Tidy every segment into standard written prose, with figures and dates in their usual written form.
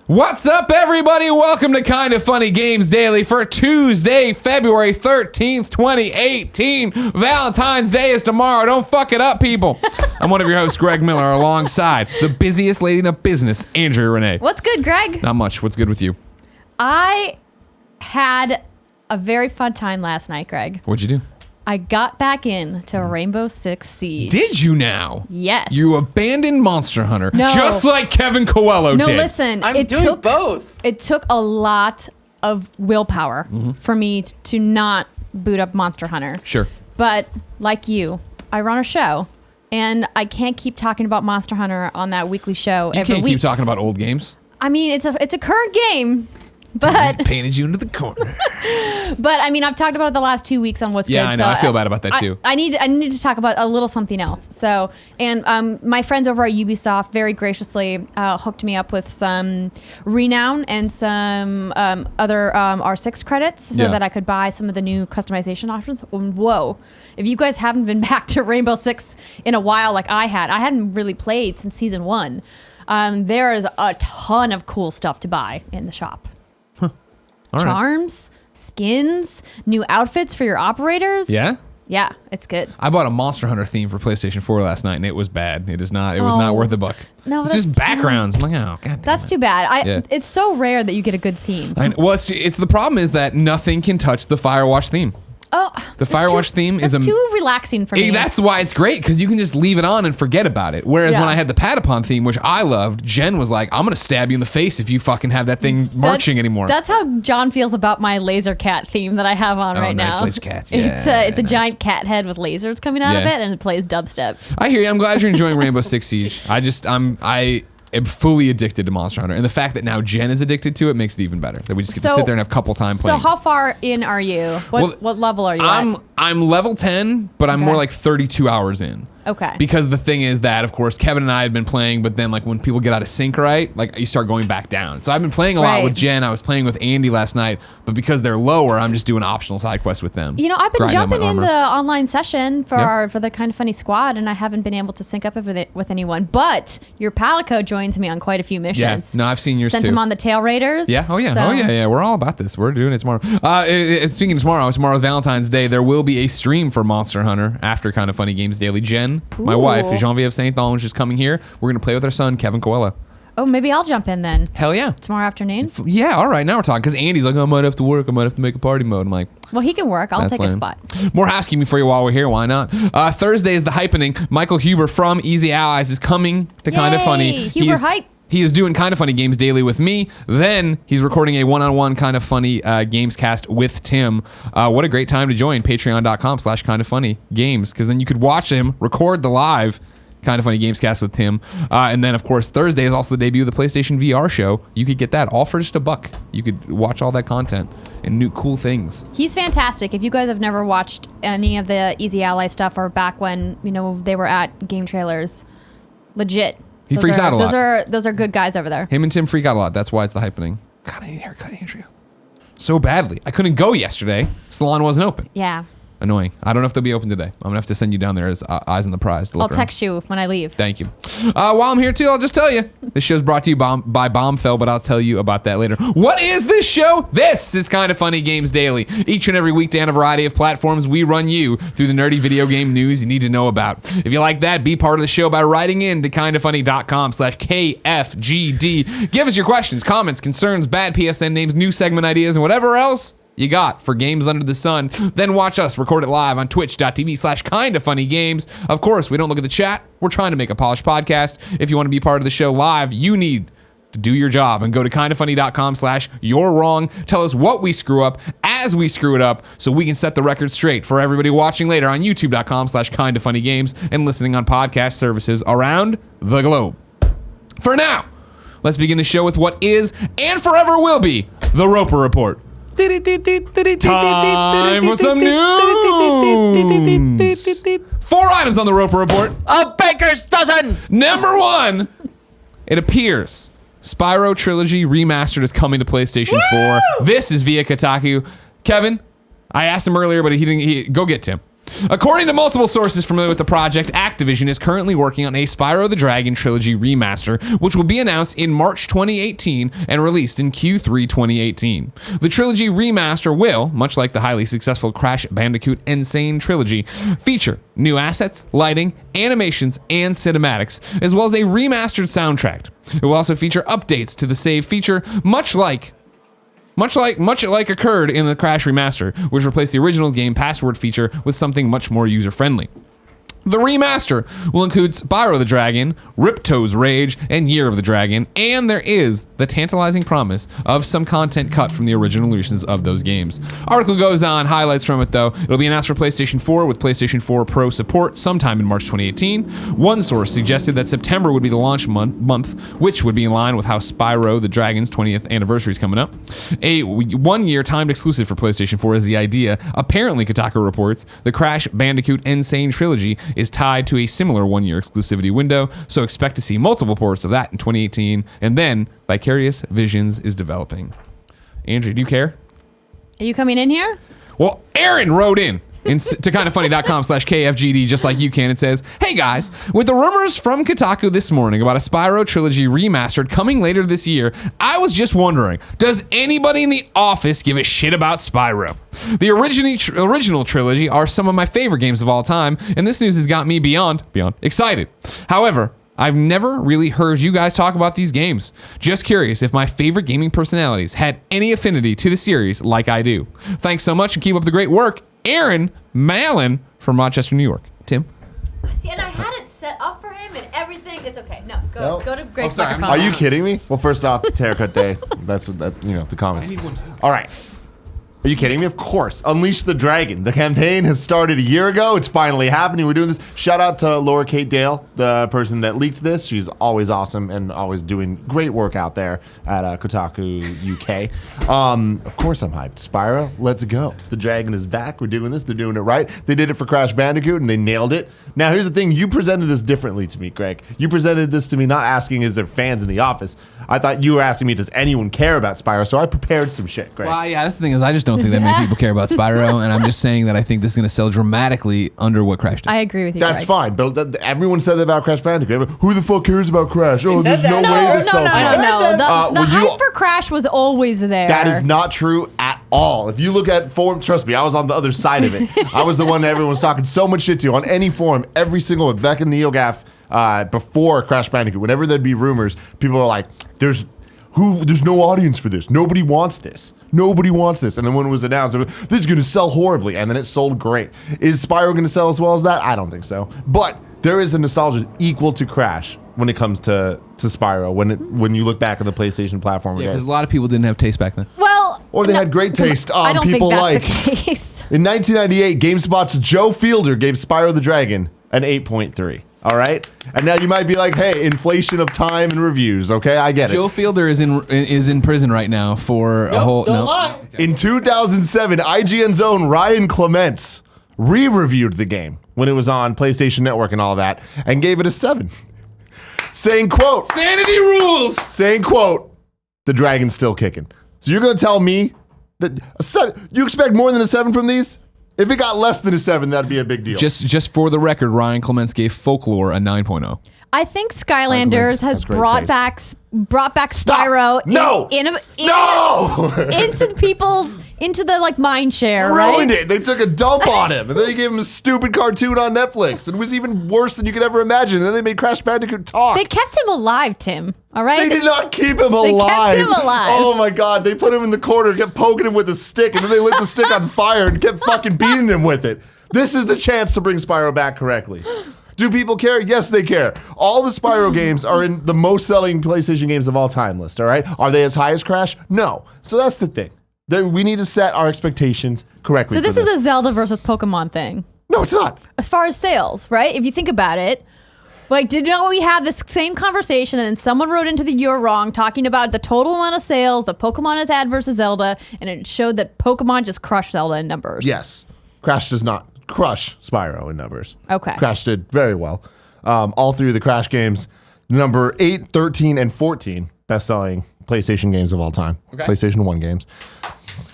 What's up, everybody? Welcome to Kind of Funny Games Daily for Tuesday, February 13th, 2018. Valentine's Day is tomorrow. Don't fuck it up, people. I'm one of your hosts, Greg Miller, alongside the busiest lady in the business, Andrea Renee. What's good, Greg? Not much. What's good with you? I had a very fun time last night, Greg. What'd you do? I got back into Rainbow Six Siege. Did you now? Yes. You abandoned Monster Hunter, No. just like Kevin Coelho did. No, listen. I'm doing both. It took a lot of willpower for me to not boot up Monster Hunter. Sure. But like you, I run a show, and I can't keep talking about Monster Hunter on that weekly show You every can't week. keep talking about old games. I mean, it's a current game. But Painted you into the corner. But I mean, I've talked about it the last 2 weeks on what's Yeah, good. I know. I feel bad about that too. I need to talk about a little something else. So, and my friends over at Ubisoft very graciously hooked me up with some Renown and some other R6 credits so that I could buy some of the new customization options. Whoa. If you guys haven't been back to Rainbow Six in a while like I hadn't really played since season 1. There is a ton of cool stuff to buy in the shop. All right. Charms, skins, new outfits for your operators. Yeah? Yeah, it's good. I bought a Monster Hunter theme for PlayStation 4 last night, and it was bad. It was not worth the buck. No, it's just backgrounds. I'm like, oh, God damn That's it. too bad. Yeah. It's so rare that you get a good theme. Well, it's the problem is that nothing can touch the Firewatch theme. Oh, The Firewatch theme is that's too relaxing for me. That's why it's great, because you can just leave it on and forget about it. Whereas when I had the Patapon theme, which I loved, Jen was like, I'm going to stab you in the face if you fucking have that thing marching anymore. That's how John feels about my laser cat theme that I have on right nice now. laser cats. It's Yeah, a nice. giant cat head with lasers coming out of Yeah. it, and it plays dubstep. I hear you. I'm glad you're enjoying Rainbow Six Siege. I am fully addicted to Monster Hunter. And the fact that now Jen is addicted to it makes it even better. That we just get to sit there and have couple time playing. So how far in are you? What level are you at? I'm level 10, but I'm Okay. more like 32 hours in. Okay. Because the thing is that, of course, Kevin and I had been playing, but then like when people get out of sync, right, like you start going back down. So I've been playing a lot Right. with Jen. I was playing with Andy last night, but because they're lower, I'm just doing optional side quests with them. You know, I've been grinding on my jumping in armor. the online session for Yeah. for the Kind of Funny squad, and I haven't been able to sync up with anyone. But your Palico joins me on quite a few Yeah, missions. no, I've seen yours Sent too. him on the Tail Raiders. Yeah. Oh yeah. So- Oh yeah. We're all about this. We're doing it tomorrow. Speaking of tomorrow's Valentine's Day. There will be a stream for Monster Hunter after Kind of Funny Games Daily. Jen, my Ooh. wife, Genevieve Saint Thonge, is coming here. We're gonna play with our son, Kevin Coelho. Oh, maybe I'll jump in then Hell yeah. tomorrow afternoon. Yeah. All right. Now we're talking. Because Andy's like, I might have to work. I might have to make a party mode. I'm like, Well, he can work. I'll That's take a lame. spot. more housekeeping for you while we're here. Why not? Thursday is the Hypening. Michael Huber from Easy Allies is coming to Kind of Yay, Funny. Huber hype. He is doing Kind of Funny Games Daily with me. Then he's recording a one-on-one Kind of Funny Games cast with Tim. What a great time to join. Patreon.com/Kind of Funny Games. Because then you could watch him record the live Kind of Funny Games cast with Tim. And then, of course, Thursday is also the debut of the PlayStation VR show. You could get that all for just $1. You could watch all that content and new cool things. He's fantastic. If you guys have never watched any of the Easy Ally stuff or back when they were at Game Trailers, legit. He freaks out a lot. Those are good guys over there. Him and Tim freak out a lot. That's why it's the Hypening. God, I need a haircut, Andrea. So badly. I couldn't go yesterday. Salon wasn't open. Yeah. Annoying. I don't know if they'll be open today. I'm going to have to send you down there as eyes on the prize. To look I'll around. text you when I leave. Thank you. While I'm here, too, I'll just tell you. This show's brought to you by Bombfell, but I'll tell you about that later. What is this show? This is Kind of Funny Games Daily. Each and every weekday on a variety of platforms, we run you through the nerdy video game news you need to know about. If you like that, be part of the show by writing in to kindoffunny.com/KFGD. Give us your questions, comments, concerns, bad PSN names, new segment ideas, and whatever else you got for games under the sun. Then watch us record it live on twitch.tv/kindoffunnygames. Of course, we don't look at the chat. We're trying to make a polished podcast. If you want to be part of the show live, you need to do your job and go to kindoffunny.com/you're wrong. Tell us what we screw up as we screw it up so we can set the record straight for everybody watching later on youtube.com/kindoffunnygames and listening on podcast services around the globe. For now, let's begin the show with what is and forever will be the Roper Report. Time for some news. 4 items on the Roper Report. A baker's dozen! Number 1, it appears Spyro Trilogy Remastered is coming to PlayStation 4. This is via Kotaku. Kevin, I asked him earlier, but he didn't. Go get Tim. According to multiple sources familiar with the project, Activision is currently working on a Spyro the Dragon Trilogy remaster, which will be announced in March 2018 and released in Q3 2018. The Trilogy remaster will, much like the highly successful Crash Bandicoot Insane Trilogy, feature new assets, lighting, animations, and cinematics, as well as a remastered soundtrack. It will also feature updates to the save feature, much like occurred in the Crash Remaster, which replaced the original game password feature with something much more user-friendly. The remaster will include Spyro the Dragon, Ripto's Rage, and Year of the Dragon, and there is the tantalizing promise of some content cut from the original releases of those games. Article goes on, highlights from it though. It'll be announced for PlayStation 4 with PlayStation 4 Pro support sometime in March 2018. One source suggested that September would be the launch month, which would be in line with how Spyro the Dragon's 20th anniversary is coming up. A 1-year timed exclusive for PlayStation 4 is the idea. Apparently, Kotaku reports, the Crash Bandicoot Insane Trilogy is tied to a similar 1-year exclusivity window, so expect to see multiple ports of that in 2018, and then Vicarious Visions is developing. Andrew, do you care? Are you coming in here? Well, Aaron wrote in to kindoffunny.com/KFGD, just like you can. It says, hey guys, with the rumors from Kotaku this morning about a Spyro Trilogy remastered coming later this year, I was just wondering, does anybody in the office give a shit about Spyro? The original trilogy are some of my favorite games of all time, and this news has got me beyond excited. However, I've never really heard you guys talk about these games. Just curious if my favorite gaming personalities had any affinity to the series like I do. Thanks so much and keep up the great work. Aaron Malin from Rochester, New York. Tim? See, and I had it set up for him and everything. It's okay. No, go to Greg's sorry, microphone. Are you kidding me? Well, first off, it's haircut day. That's the comments. I need one too. All right. Are you kidding me? Of course. Unleash the Dragon. The campaign has started a year ago. It's finally happening. We're doing this. Shout out to Laura Kate Dale, the person that leaked this. She's always awesome and always doing great work out there at Kotaku UK. Of course I'm hyped. Spyro, let's go. The Dragon is back. We're doing this. They're doing it right. They did it for Crash Bandicoot and they nailed it. Now, here's the thing. You presented this differently to me, Greg. You presented this to me not asking, is there fans in the office? I thought you were asking me, does anyone care about Spyro? So I prepared some shit, Greg. Well, yeah, that's the thing is I just don't think that many people care about Spyro, and I'm just saying that I think this is going to sell dramatically under what Crash did. I agree with you. That's Greg. fine, but everyone said that about Crash Bandicoot. Who the fuck cares about Crash? Oh, there's said no that. way No, this sells well. The Well, hype for Crash was always there. That is not true at all. If you look at forum, trust me, I was on the other side of it. I was the one that everyone was talking so much shit to on any forum, every single one. Back in NeoGAF, before Crash Bandicoot, whenever there'd be rumors, people are like, there's no audience for this. Nobody wants this. Nobody wants this. And then when it was announced, this is going to sell horribly. And then it sold great. Is Spyro going to sell as well as that? I don't think so. But there is a nostalgia equal to Crash when it comes to Spyro, when you look back at the PlayStation platform. Yeah, again. because a lot of people didn't have taste back then. Well, Or they had great taste. I don't People think that's like. the case. In 1998, GameSpot's Joe Fielder gave Spyro the Dragon an 8.3. All right? And now you might be like, hey, inflation of time and reviews. Okay, I get Joe it. Fielder is in prison right now for a whole. Don't lie. In 2007, IGN's own Ryan Clements re-reviewed the game when it was on PlayStation Network and all that and gave it a 7. Saying, quote, Sanity rules! the dragon's still kicking. So you're going to tell me that you expect more than a 7 from these? If it got less than a 7, that'd be a big deal. Just for the record, Ryan Clements gave Folklore a 9.0. I think Skylanders has great brought taste. back Stop. Spyro No. No! into the like mind share, Ruined right? it. They took a dump on him. And then they gave him a stupid cartoon on Netflix. And it was even worse than you could ever imagine. And then they made Crash Bandicoot talk. They kept him alive, Tim. All right. They did not keep him They alive. kept him alive. Oh my God. They put him in the corner, kept poking him with a stick, and then they lit the stick on fire and kept fucking beating him with it. This is the chance to bring Spyro back correctly. Do people care? Yes, they care. All the Spyro games are in the most selling PlayStation games of all time list, all right? Are they as high as Crash? No. So that's the thing. We need to set our expectations correctly. So this is a Zelda versus Pokemon thing. No, it's not. As far as sales, right? If you think about it, like, did not we have this same conversation and then someone wrote into the You're Wrong talking about the total amount of sales that Pokemon has had versus Zelda, and it showed that Pokemon just crushed Zelda in numbers. Yes. Crash does not crush Spyro in numbers. Okay. Crash did very well. All three of the Crash games, number 8, 13, and 14 best-selling PlayStation games of all time. Okay. PlayStation 1 games.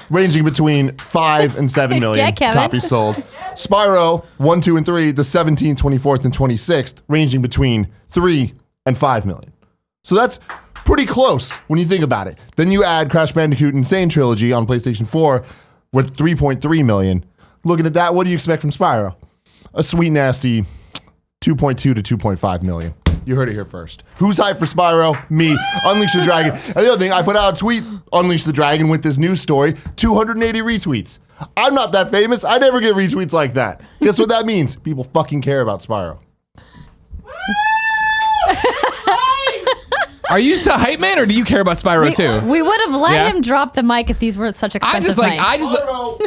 ranging between 5 and 7 million Yeah, Kevin. copies sold. Spyro 1, 2, and 3, the 17th, 24th, and 26th, ranging between 3 and 5 million. So that's pretty close when you think about it. Then you add Crash Bandicoot Insane Trilogy on PlayStation 4 with 3.3 million. Looking at that, what do you expect from Spyro? A sweet, nasty 2.2 to 2.5 million. You heard it here first. Who's hyped for Spyro? Me. Unleash the Dragon. And the other thing, I put out a tweet, Unleash the Dragon, with this news story, 280 retweets. I'm not that famous. I never get retweets like that. Guess what that means? People fucking care about Spyro. Are you just a hype man, or do you care about Spyro too? We would have let Yeah. him drop the mic if these were such expensive mics. Spyro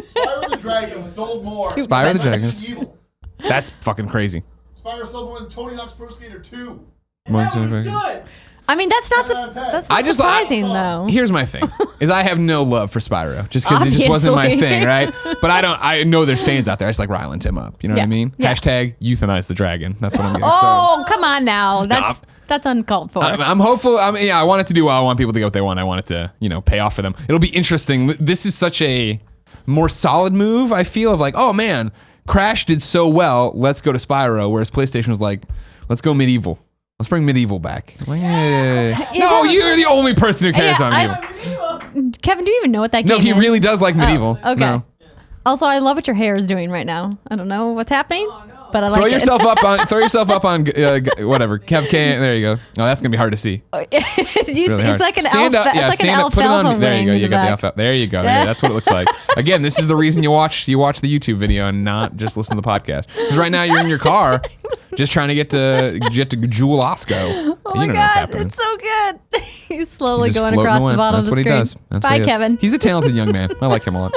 the Dragon sold more. Spyro the Dragon. Evil. That's fucking crazy. Spyro sold more than Tony Hawk's Pro Skater 2. One, two, three. Good. I mean, that's not I just surprising though. Here's my thing: is I have no love for Spyro, just because it just wasn't my Obviously. thing, right? But I know there's fans out there. I just like riling Tim up. You know what I Yeah. mean? Yeah. Hashtag euthanize the dragon. That's what I'm getting. Oh, come on now. That's uncalled for. I'm hopeful. I want it to do well. I want people to get what they want. I want it to, pay off for them. It'll be interesting. This is such a more solid move, I feel, of like, oh man, Crash did so well. Let's go to Spyro. Whereas PlayStation was like, let's go medieval. Let's bring medieval back. Like, no, you're the only person who cares Yeah, about medieval. Kevin, do you even know what that game No, is? he really does like medieval. Oh, okay. No. Also, I love what your hair is doing right now. I don't know what's happening, but I like Throw it. yourself up on whatever. Kev K. There you go. Oh, that's gonna be hard to see. it's Really hard. like an Stand up. it's Yeah, like an stand up. Put it alfalfa on. There you go. ring You in got the back. alfalfa. There you go. There, that's what it looks like. Again, this is the reason you watch the YouTube video and not just listen to the podcast. Because right now you're in your car, just trying to get to Jewel Osco. Oh You my don't know what's god, happening. it's so good. He's slowly He's just going floating across away. the bottom That's of the what screen. he does. That's Bye, what he does. Kevin. He's a talented young man. I like him a lot.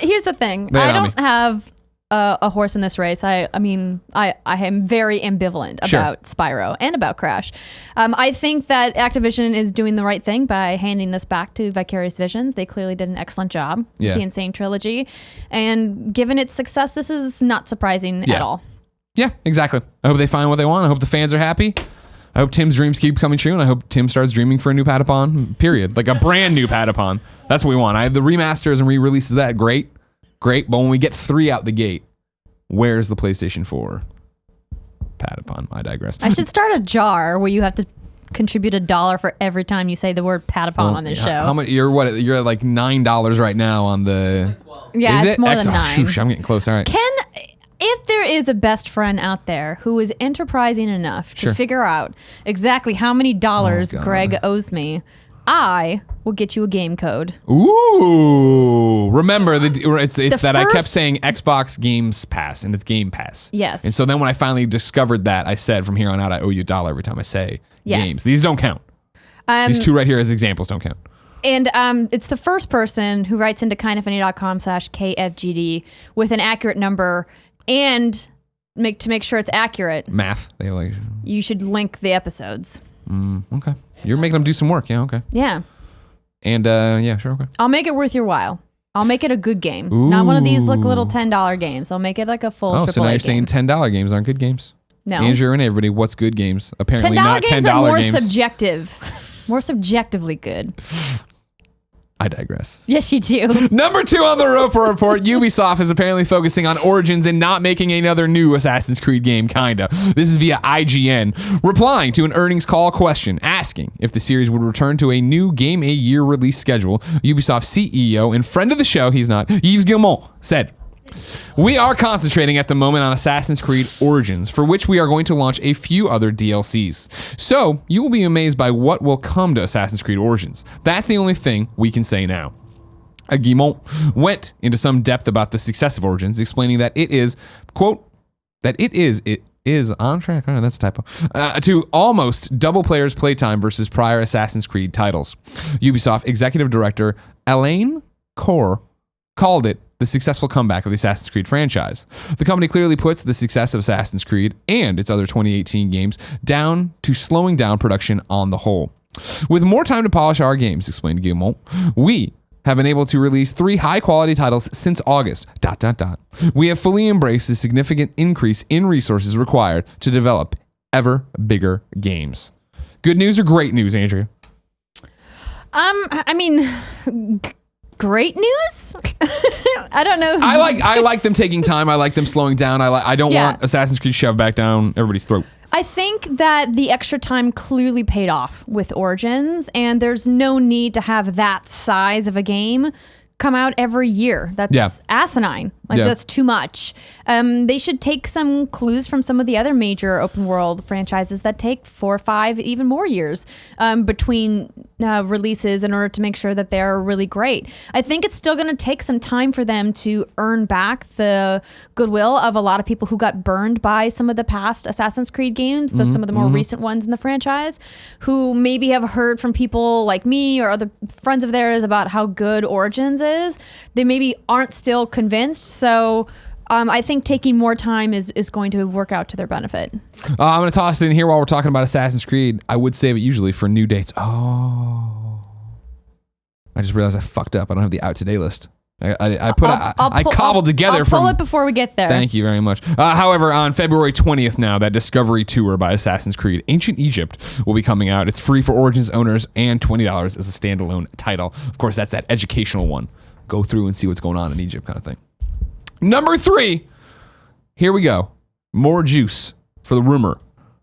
Here's the thing. Lay it I on don't me. have a horse in this race. I mean, I am very ambivalent Sure. about Spyro and about Crash. I think that Activision is doing the right thing by handing this back to Vicarious Visions. They clearly did an excellent job Yeah. with the Insane Trilogy. And given its success, this is not surprising Yeah. at all. Yeah, exactly. I hope they find what they want. I hope the fans are happy. I hope Tim's dreams keep coming true, and I hope Tim starts dreaming for a new Patapon, period. Like a brand new Patapon. That's what we want. The remasters and re-releases of that, great. But when we get 3 out the gate, where's the PlayStation 4 Patapon? I digress. I should start a jar where you have to contribute $1 for every time you say the word Patapon on this show. How much? You're at like $9 right now on the. Yeah, Is it's it? more Excellent. than 9. Shoosh, I'm getting close. All right. If there is a best friend out there who is enterprising enough to Sure. figure out exactly how many dollars God. Greg owes me, I will get you a game code. Ooh! Remember, it's that I kept first- saying Xbox Games Pass, and it's Game Pass. Yes. And so then when I finally discovered that, I said from here on out, I owe you $1 every time I say Yes. games. These don't count. These 2 right here as examples don't count. And it's the first person who writes into kindafunny.com/KFGD with an accurate number and to make sure it's accurate, Math. They like. you should link the episodes. Okay. You're making them do some work. Yeah. Okay. Yeah. And yeah, sure. Okay. I'll make it worth your while. I'll make it a good game. Not one of these little $10 games. I'll make it like a full Oh, AAA so now you're game. saying $10 games aren't good games. No. Andrew and everybody, what's good games? Apparently $10 not games $10 are more games. subjective. More subjectively good. I digress. Yes, you do. Number 2 on the Roper Report, Ubisoft is apparently focusing on Origins and not making another new Assassin's Creed game, kinda. This is via IGN, replying to an earnings call question, asking if the series would return to a new game a year release schedule. Ubisoft CEO and friend of the show, he's not, Yves Guillemot, said, "We are concentrating at the moment on Assassin's Creed Origins, for which we are going to launch a few other DLCs. So, you will be amazed by what will come to Assassin's Creed Origins. That's the only thing we can say now." Guillemot went into some depth about the success of Origins, explaining that it is, quote, it is on track, oh, that's a typo, to almost double players' playtime versus prior Assassin's Creed titles. Ubisoft Executive Director Alain Cour called it the successful comeback of the Assassin's Creed franchise. The company clearly puts the success of Assassin's Creed and its other 2018 games down to slowing down production on the whole. With more time to polish our games, explained Guillemot, we have been able to release 3 high-quality titles since August, ... We have fully embraced the significant increase in resources required to develop ever bigger games. Good news or great news, Andrea? I mean, great news. I don't know. I like them taking time. I like them slowing down. I don't want Assassin's Creed shoved back down everybody's throat. I think that the extra time clearly paid off with Origins, and there's no need to have that size of a game come out every year. That's asinine. That's too much. They should take some clues from some of the other major open world franchises that take 4 or 5, even more years between releases in order to make sure that they're really great. I think it's still going to take some time for them to earn back the goodwill of a lot of people who got burned by some of the past Assassin's Creed games, some of the more recent ones in the franchise, who maybe have heard from people like me or other friends of theirs about how good Origins is. They maybe aren't still convinced. So I think taking more time is going to work out to their benefit. I'm going to toss it in here while we're talking about Assassin's Creed. I would save it usually for new dates. Oh. I just realized I fucked up. I don't have the out today list. I cobbled together I'll pull it before we get there. Thank you very much. However, on February 20th now, that Discovery Tour by Assassin's Creed Ancient Egypt will be coming out. It's free for Origins owners and $20 as a standalone title. Of course, that's that educational one. Go through and see what's going on in Egypt kind of thing. Number 3, here we go. More juice for the rumor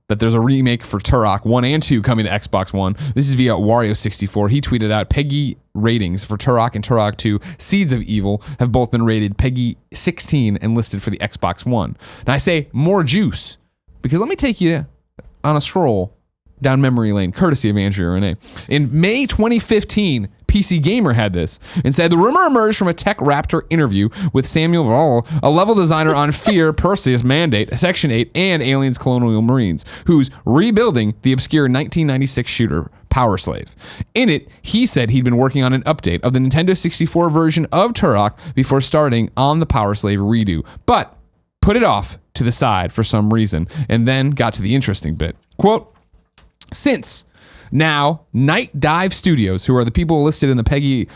that there's a remake for Turok 1 and 2 coming to Xbox One. This is via Wario64. He tweeted out PEGI ratings for Turok and Turok 2 Seeds of Evil have both been rated PEGI 16 and listed for the Xbox One. Now I say more juice because let me take you on a stroll down memory lane, courtesy of Andrea Renee. In May 2015, PC Gamer had this and said the rumor emerged from a Tech Raptor interview with Samuel Vall, a level designer on Fear, Perseus, Mandate, Section 8, and Aliens Colonial Marines, who's rebuilding the obscure 1996 shooter Power Slave. In it, he said he'd been working on an update of the Nintendo 64 version of Turok before starting on the Power Slave redo, but put it off to the side for some reason, and then got to the interesting bit. Quote, since now Night Dive Studios, who are the people listed in the PEGI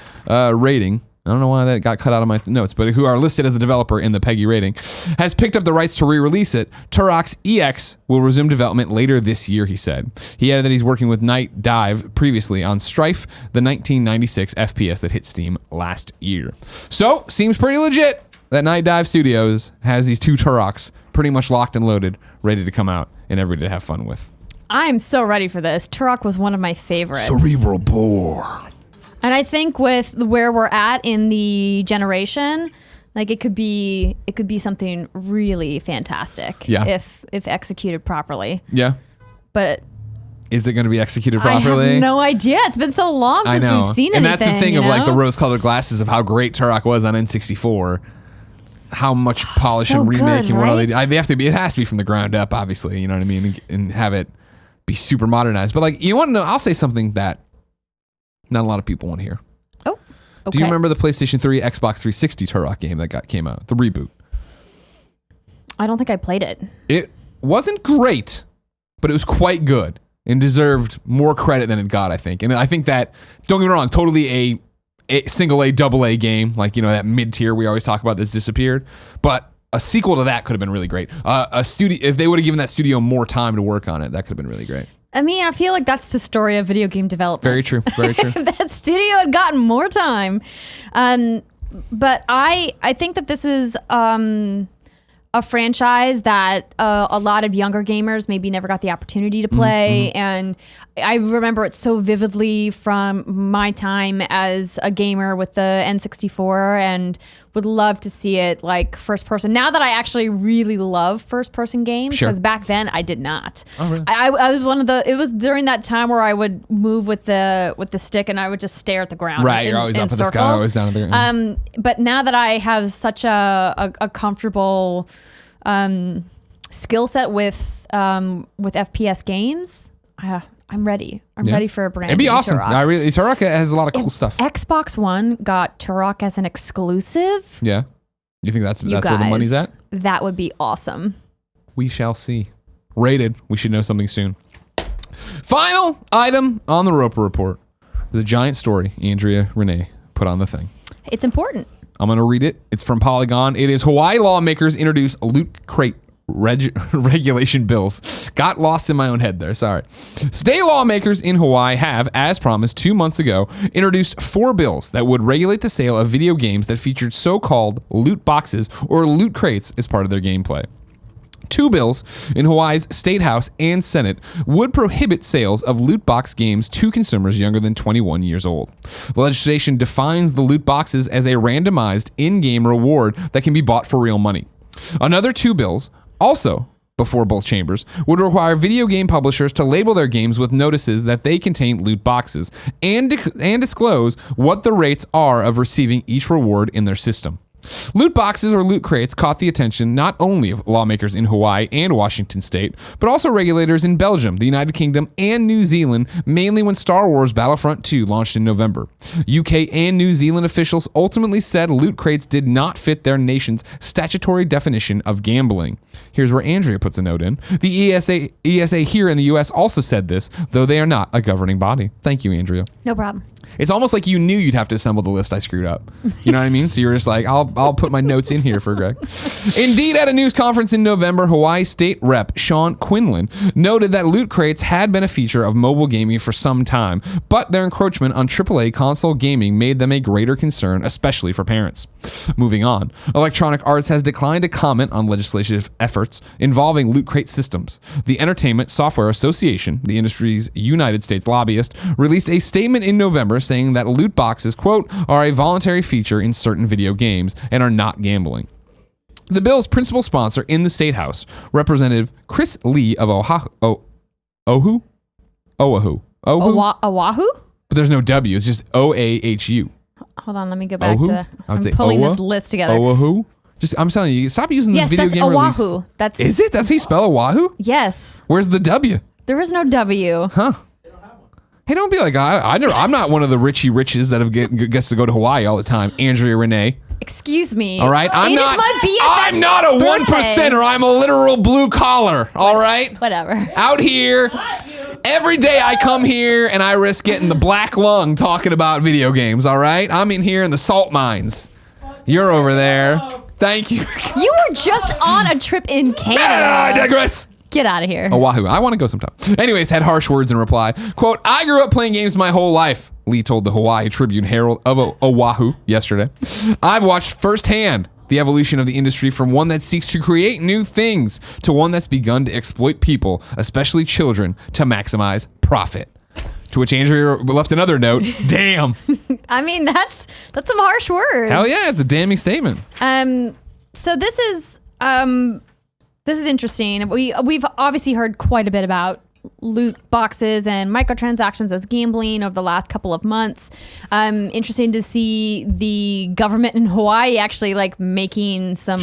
rating, I don't know why that got cut out of my notes, but who are listed as the developer in the PEGI rating, has picked up the rights to re-release it. Turok's EX will resume development later this year, he said. He added that he's working with Night Dive previously on Strife, the 1996 FPS that hit Steam last year. So, seems pretty legit that Night Dive Studios has these 2 Turoks pretty much locked and loaded, ready to come out and everybody to have fun with. I'm so ready for this. Turok was one of my favorites. Cerebral bore. And I think with where we're at in the generation, like it could be something really fantastic if executed properly. Yeah. But is it going to be executed properly? I have no idea. It's been so long since we've seen anything. And that's the thing of like the rose-colored glasses of how great Turok was on N64. How much polish and remake and what all they do. They have to be. It has to be from the ground up, obviously. You know what I mean, and have it be super modernized. But like, you want to know? I'll say something that not a lot of people want to hear. Oh, okay. Do you remember the PlayStation 3, Xbox 360 Turok game that came out, the reboot? I don't think I played it. It wasn't great, but it was quite good and deserved more credit than it got, I think. And I think that, don't get me wrong, totally a single A, double A game, like, you know, that mid tier we always talk about that's disappeared. But a sequel to that could have been really great. A studio, if they would have given that studio more time to work on it, that could have been really great. I mean, I feel like that's the story of video game development. Very true. Very true. If that studio had gotten more time. But I think that this is a franchise that a lot of younger gamers maybe never got the opportunity to play. And I remember it so vividly from my time as a gamer with the N64 and would love to see it like first person. Now that I actually really love first person games, because back then I did not. Oh, really? I was one of it was during that time where I would move with the stick and I would just stare at the ground. Right, you're always up in the sky, always down at the ground. But now that I have such a comfortable skill set with FPS games, I'm ready. I'm ready for a brand new It'd be awesome. Turok. Turok has a lot of cool stuff. Xbox One got Turok as an exclusive. Yeah. You think that's where the money's at? That would be awesome. We shall see. Rated. We should know something soon. Final item on the Roper Report. There's a giant story Andrea Renee put on the thing. It's important. I'm going to read it. It's from Polygon. It is Hawaii lawmakers introduce loot crate regulation bills. Got lost in my own head there. Sorry. State lawmakers in Hawaii have, as promised 2 months ago, introduced 4 bills that would regulate the sale of video games that featured so-called loot boxes or loot crates as part of their gameplay. 2 bills in Hawaii's State House and Senate would prohibit sales of loot box games to consumers younger than 21 years old. The legislation defines the loot boxes as a randomized in-game reward that can be bought for real money. Another 2 bills, also before both chambers, would require video game publishers to label their games with notices that they contain loot boxes and disclose what the rates are of receiving each reward in their system. Loot boxes or loot crates caught the attention not only of lawmakers in Hawaii and Washington state, but also regulators in Belgium, the United Kingdom, and New Zealand, mainly when Star Wars Battlefront 2 launched in November. UK and New Zealand officials ultimately said loot crates did not fit their nation's statutory definition of gambling. Here's where Andrea puts a note in. The ESA here in the US also said this, though they are not a governing body. Thank you, Andrea. No problem. It's almost like you knew you'd have to assemble the list I screwed up. You know what I mean? So you're just like, I'll put my notes in here for Greg. Indeed, at a news conference in November, Hawaii State Rep Sean Quinlan noted that loot crates had been a feature of mobile gaming for some time, but their encroachment on AAA console gaming made them a greater concern, especially for parents. Moving on, Electronic Arts has declined to comment on legislative efforts involving loot crate systems. The Entertainment Software Association, the industry's United States lobbyist, released a statement in November saying that loot boxes, quote, are a voluntary feature in certain video games and are not gambling. The bill's principal sponsor in the State House, Representative Chris Lee of Oahu? Oahu? But there's no W, it's just Oahu. Hold on, let me go back Oahu? to... I would I'm say pulling Oa? this list together. Oahu? I'm telling you, stop using this Yes, video that's game Oahu. release. That's Is it? That's how you spell Oahu? Yes. Where's the W? There is no W. Huh? Hey, don't be like, I'm not one of the richy riches that gets to go to Hawaii all the time. Andrea Renee. Excuse me. All right? It is my BFF's I'm not a one birthday. percenter. I'm a literal blue collar. All right? Whatever. Out here. Every day I come here and I risk getting the black lung talking about video games. All right? I'm in here in the salt mines. You're over there. Thank you. You were just on a trip in Canada. I digress. Get out of here. Oahu. I want to go sometime. Anyways, had harsh words in reply. Quote, I grew up playing games my whole life, Lee told the Hawaii Tribune Herald of Oahu yesterday. I've watched firsthand the evolution of the industry from one that seeks to create new things to one that's begun to exploit people, especially children, to maximize profit. To which Andrea left another note. Damn. I mean, that's some harsh words. Hell yeah, it's a damning statement. So this is interesting. We've obviously heard quite a bit about loot boxes and microtransactions as gambling over the last couple of months. Interesting to see the government in Hawaii actually like making some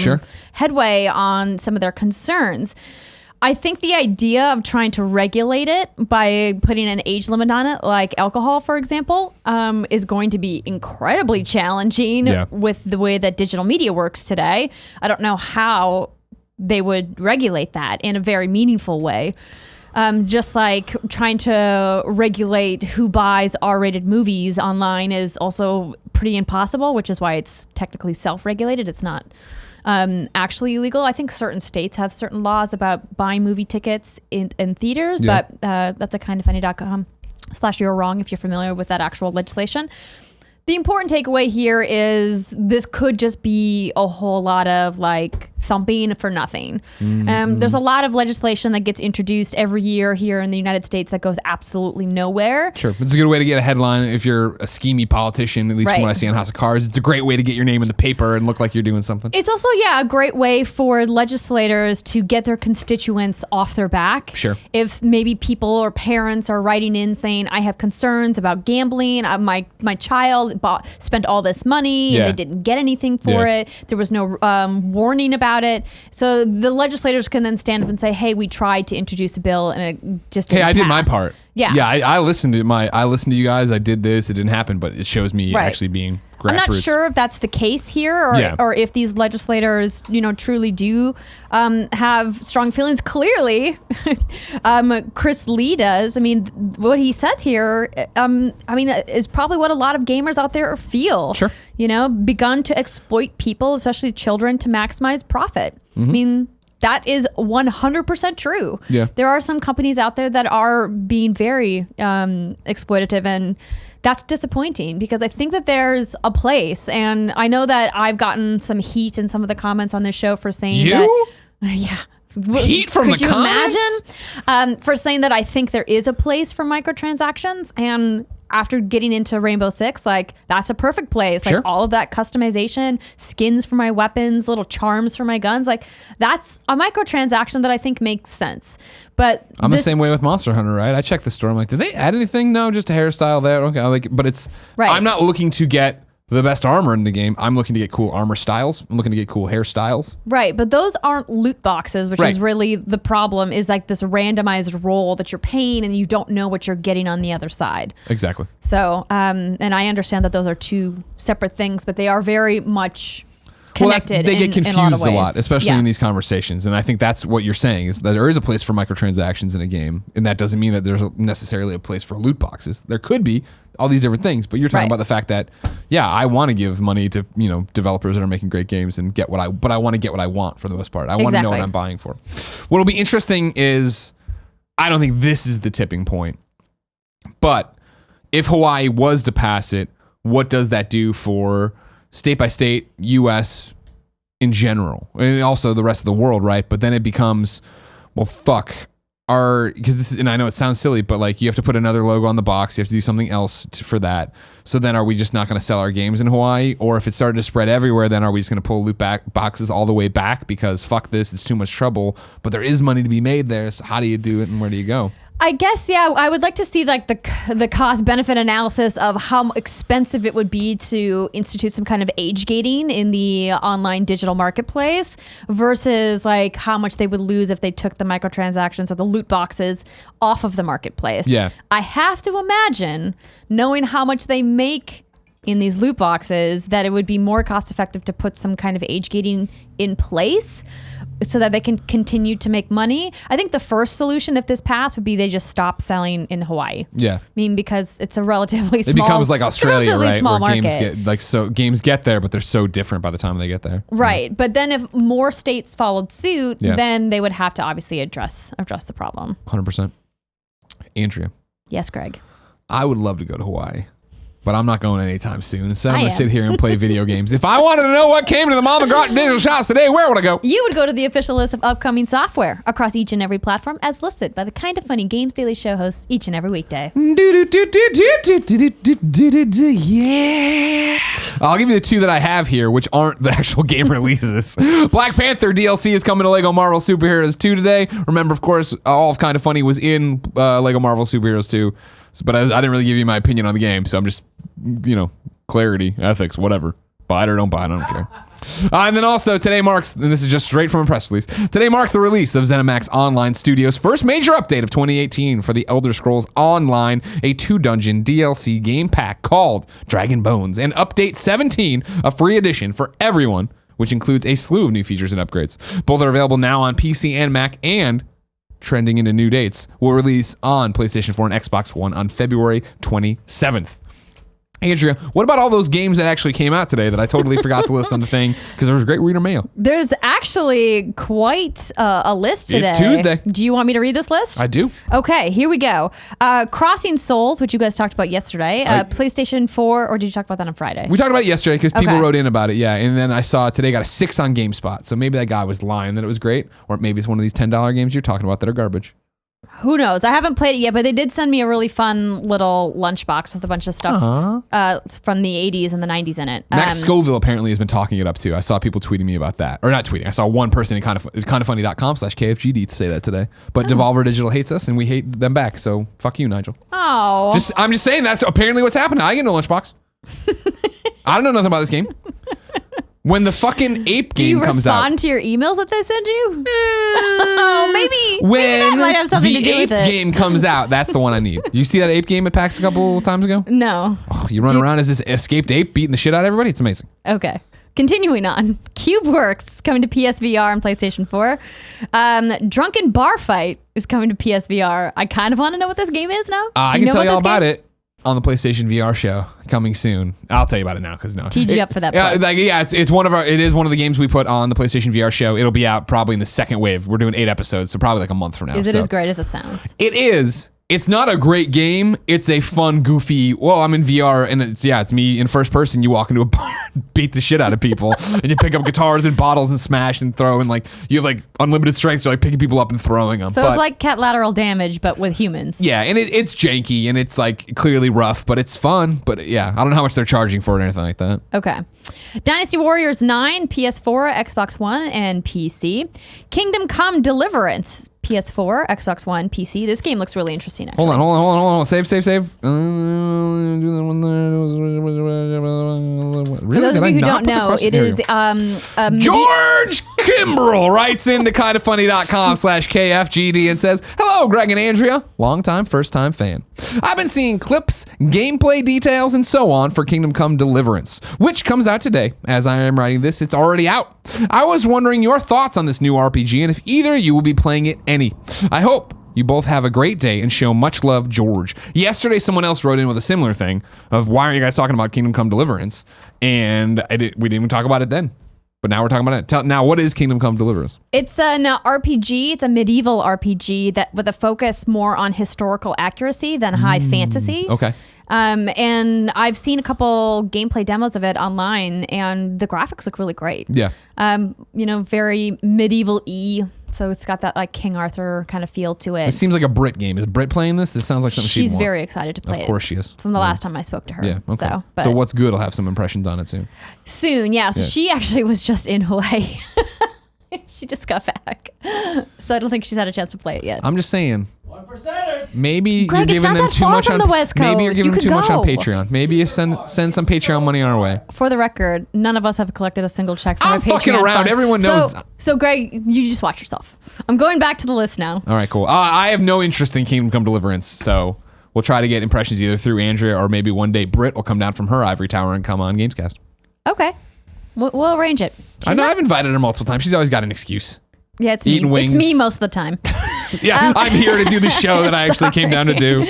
headway on some of their concerns. I think the idea of trying to regulate it by putting an age limit on it, like alcohol, for example, is going to be incredibly challenging with the way that digital media works today. I don't know how they would regulate that in a very meaningful way. Just like trying to regulate who buys R-rated movies online is also pretty impossible, which is why it's technically self-regulated. It's not actually illegal. I think certain states have certain laws about buying movie tickets in theaters, but that's a kindoffunny.com/you're wrong if you're familiar with that actual legislation. The important takeaway here is this could just be a whole lot of like thumping for nothing. There's a lot of legislation that gets introduced every year here in the United States that goes absolutely nowhere. Sure. It's a good way to get a headline if you're a schemy politician, at least from what I see on House of Cards. It's a great way to get your name in the paper and look like you're doing something. It's also, a great way for legislators to get their constituents off their back. Sure. If maybe people or parents are writing in saying, I have concerns about gambling, my child spent all this money and they didn't get anything for it. There was no warning about it. So the legislators can then stand up and say, hey, we tried to introduce a bill and it just didn't I did my pass. part. Yeah. I listened to you guys. I did this. It didn't happen, but it shows me actually being grassroots. I'm not sure if that's the case here or if these legislators, truly do have strong feelings. Clearly, Chris Lee does. I mean, what he says here, is probably what a lot of gamers out there feel. Sure. Begun to exploit people, especially children, to maximize profit. I mean, that is 100% true. Yeah. There are some companies out there that are being very exploitative, and that's disappointing because I think that there's a place. And I know that I've gotten some heat in some of the comments on this show for saying that. Yeah. Heat from Could the you comments? imagine? For saying that I think there is a place for microtransactions, and after getting into Rainbow Six, like that's a perfect place. Sure. Like all of that customization, skins for my weapons, little charms for my guns, like that's a microtransaction that I think makes sense. But I'm the same way with Monster Hunter, right? I check the store. I'm like, did they add anything? No, just a hairstyle there. Okay, like, but it's. Right. I'm not looking to get the best armor in the game. I'm looking to get cool armor styles. I'm looking to get cool hairstyles. Right, but those aren't loot boxes, which Right. is really the problem, is like this randomized roll that you're paying and you don't know what you're getting on the other side. Exactly. So, and I understand that those are two separate things, but they are very much connected. They get in confused a a lot, lot, especially in these conversations. And I think that's what you're saying, is that there is a place for microtransactions in a game. And that doesn't mean that there's necessarily a place for loot boxes. There could be all these different things, but you're talking Right. about the fact that, yeah, I want to give money to, developers that are making great games and but I want to get what I want for the most part. I want to know what Exactly. I'm buying for. What'll be interesting is, I don't think this is the tipping point, but if Hawaii was to pass it, what does that do for state by state U.S. in general, and also the rest of the world, right? But then it becomes, well, fuck, because this is, and I know it sounds silly, but like you have to put another logo on the box, you have to do something else for that. So then, are we just not going to sell our games in Hawaii? Or if it started to spread everywhere, then are we just going to pull loot boxes all the way back because fuck this, it's too much trouble? But there is money to be made there. So how do you do it, and where do you go? I guess, yeah, I would like to see like the cost benefit analysis of how expensive it would be to institute some kind of age gating in the online digital marketplace versus like how much they would lose if they took the microtransactions or the loot boxes off of the marketplace. Yeah. I have to imagine, knowing how much they make in these loot boxes, that it would be more cost effective to put some kind of age gating in place so that they can continue to make money. I think the first solution, if this passed, would be they just stop selling in Hawaii. Yeah. I mean, because it's a relatively It small. becomes like Australia, relatively right? Small Where market. games get there, but they're so different by the time they get there. Right. But then if more states followed suit, Yeah. then they would have to obviously address the problem. 100%. Andrea, Yes, Greg. I would love to go to Hawaii, but I'm not going anytime soon. Instead, I'm I going to am. sit here and play video games. If I wanted to know what came to the Mom and Grot digital shops today, where would I go? You would go to the official list of upcoming software across each and every platform as listed by the Kinda Funny Games Daily Show hosts each and every weekday. Yeah. I'll give you the two that I have here, which aren't the actual game releases. Black Panther DLC is coming to Lego Marvel Superheroes 2 today. Remember, of course, all of Kinda Funny was in Lego Marvel Superheroes 2, but I didn't really give you my opinion on the game, so I'm just, clarity, ethics, whatever. Buy it or don't buy it, I don't care. And then also today marks, and this is just straight from a press release, today marks the release of ZeniMax Online Studios' first major update of 2018 for the Elder Scrolls Online, a 2-dungeon DLC game pack called Dragon Bones, and Update 17, a free edition for everyone, which includes a slew of new features and upgrades. Both are available now on PC and Mac, and trending into new dates, will release on PlayStation 4 and Xbox One on February 27th. Andrea, what about all those games that actually came out today that I totally forgot to list on the thing because there was great reader mail? There's actually quite a list today. It's Tuesday. Do you want me to read this list? I do. Okay, here we go. Crossing Souls, which you guys talked about yesterday. PlayStation 4, or did you talk about that on Friday? We talked about it yesterday because people Okay. wrote in about it, yeah. And then I saw today got a 6 on GameSpot. So maybe that guy was lying that it was great. Or maybe it's one of these $10 games you're talking about that are garbage. Who knows? I haven't played it yet, but they did send me a really fun little lunchbox with a bunch of stuff from the 80s and the 90s in it. Max Scoville apparently has been talking it up too. I saw people tweeting me about that. Or not tweeting. I saw one person in kindafunny.com/KFGD to say that today. But Devolver Digital hates us and we hate them back. So fuck you, Nigel. Oh. I'm just saying that's apparently what's happening. I get no lunchbox. I don't know nothing about this game. When the fucking ape Do you game comes out. respond to your emails that they send you? Oh, maybe When that might have something the to do ape with it. game comes out, that's the one I need. You see that ape game at PAX a couple times ago? No. Oh, you run around as this escaped ape beating the shit out of everybody? It's amazing. Okay. Continuing on. CubeWorks coming to PSVR and PlayStation 4. Drunken Bar Fight is coming to PSVR. I kind of want to know what this game is now. Do I you can know tell you all about this it. on the PlayStation VR show coming soon. I'll tell you about it now because no. Teed you up for that Yeah, plug. it's one of our. It is one of the games we put on the PlayStation VR show. It'll be out probably in the second wave. We're doing 8 episodes, so probably like a month from now. Is it so. as great as it sounds? It is. It's not a great game. It's a fun, goofy. Well, I'm in VR, and it's me in first person. You walk into a bar, and beat the shit out of people, and you pick up guitars and bottles and smash and throw, and like you have like unlimited strength. So like picking people up and throwing them. So it's like cat lateral damage, but with humans. Yeah, and it's janky and it's like clearly rough, but it's fun. But yeah, I don't know how much they're charging for it or anything like that. Okay. Dynasty Warriors 9, PS4, Xbox One, and PC. Kingdom Come Deliverance, PS4, Xbox One, PC. This game looks really interesting, actually. Hold on. Save. For Really? those Did of I you who not don't put the know, question? it Here we is go. George Kimbrell writes into kindafunny.com/KFGD and says, "Hello, Greg and Andrea, long-time, first-time fan. I've been seeing clips, gameplay details, and so on for Kingdom Come Deliverance, which comes out today. As I am writing this, it's already out. I was wondering your thoughts on this new RPG and if either of you will be playing it any. I hope you both have a great day and show much love, George." Yesterday, someone else wrote in with a similar thing of why aren't you guys talking about Kingdom Come Deliverance? And we didn't even talk about it then. But now we're talking about it. Now, what is Kingdom Come Deliverance? It's an RPG. It's a medieval RPG that with a focus more on historical accuracy than high fantasy. Okay. And I've seen a couple gameplay demos of it online, and the graphics look really great. Yeah. Very medieval-y. So it's got that like King Arthur kind of feel to it. It seems like a Brit game. Is Brit playing this? This sounds like something She's she'd want. very excited to play it. Of course she is. From the last time I spoke to her. Yeah. Okay. So, So what's good? I'll have some impressions on it soon. soon, yeah. So Yeah. she actually was just in Hawaii. She just got back. So I don't think she's had a chance to play it yet. I'm just saying. 1%ers. Maybe Greg, you're it's giving not them that too far much from on the West Maybe you're Coast. giving You them too could much on go. Patreon. Maybe you send some Patreon money our way. For the record, none of us have collected a single check from I'm our fucking Patreon around. funds. Everyone knows. So Greg, you just watch yourself. I'm going back to the list now. All right, cool. I have no interest in Kingdom Come Deliverance, so we'll try to get impressions either through Andrea or maybe one day Britt will come down from her ivory tower and come on Gamescast. Okay. We'll arrange it. I know I've invited her multiple times. She's always got an excuse. Yeah, it's me. Eating wings. It's me most of the time. Yeah, I'm here to do the show that I actually came down to do.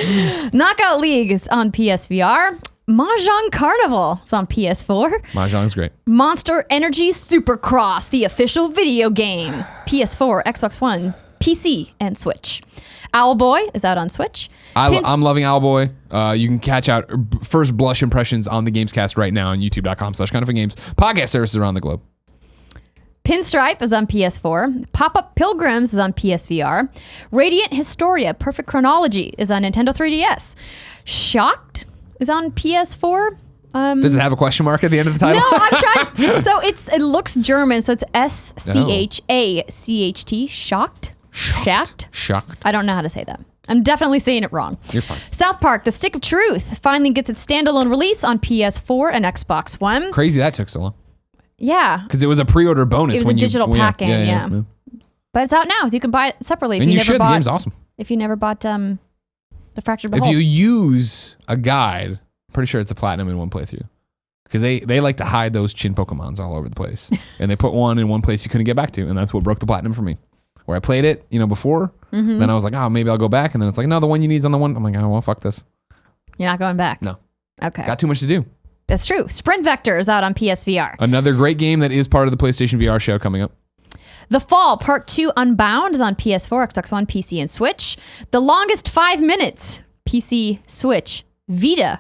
Knockout League is on PSVR. Mahjong Carnival is on PS4. Mahjong's great. Monster Energy Supercross, the official video game. PS4, Xbox One, PC, and Switch. Owlboy is out on Switch. I'm loving Owlboy. You can catch out first blush impressions on the Gamescast right now on youtube.com/kindafungames. Podcast services around the globe. Pinstripe is on PS4. Pop-Up Pilgrims is on PSVR. Radiant Historia Perfect Chronology is on Nintendo 3DS. Shocked is on PS4. Does it have a question mark at the end of the title? No, I'm trying. So it looks German, so it's SCHACHT. Shocked? Shacked? Shocked. I don't know how to say that. I'm definitely saying it wrong. You're fine. South Park, The Stick of Truth finally gets its standalone release on PS4 and Xbox One. Crazy that took so long. Yeah. Because it was a pre-order bonus. It was when a digital pack-in, yeah. yeah. But it's out now, so you can buy it separately. And you should. The game's awesome. If you never bought The Fractured If Behold. you use a guide, I'm pretty sure it's a platinum in one playthrough. Because they like to hide those chin Pokemons all over the place. And they put one in one place you couldn't get back to. And that's what broke the platinum for me. Where I played it, before. Mm-hmm. Then I was like, oh, maybe I'll go back. And then it's like, no, the one you need is on the one. I'm like, oh, well, fuck this. You're not going back? No. Okay. Got too much to do. That's true. Sprint Vector is out on PSVR. Another great game that is part of the PlayStation VR show coming up. The Fall Part 2 Unbound is on PS4, Xbox One, PC, and Switch. The Longest 5 Minutes, PC, Switch, Vita.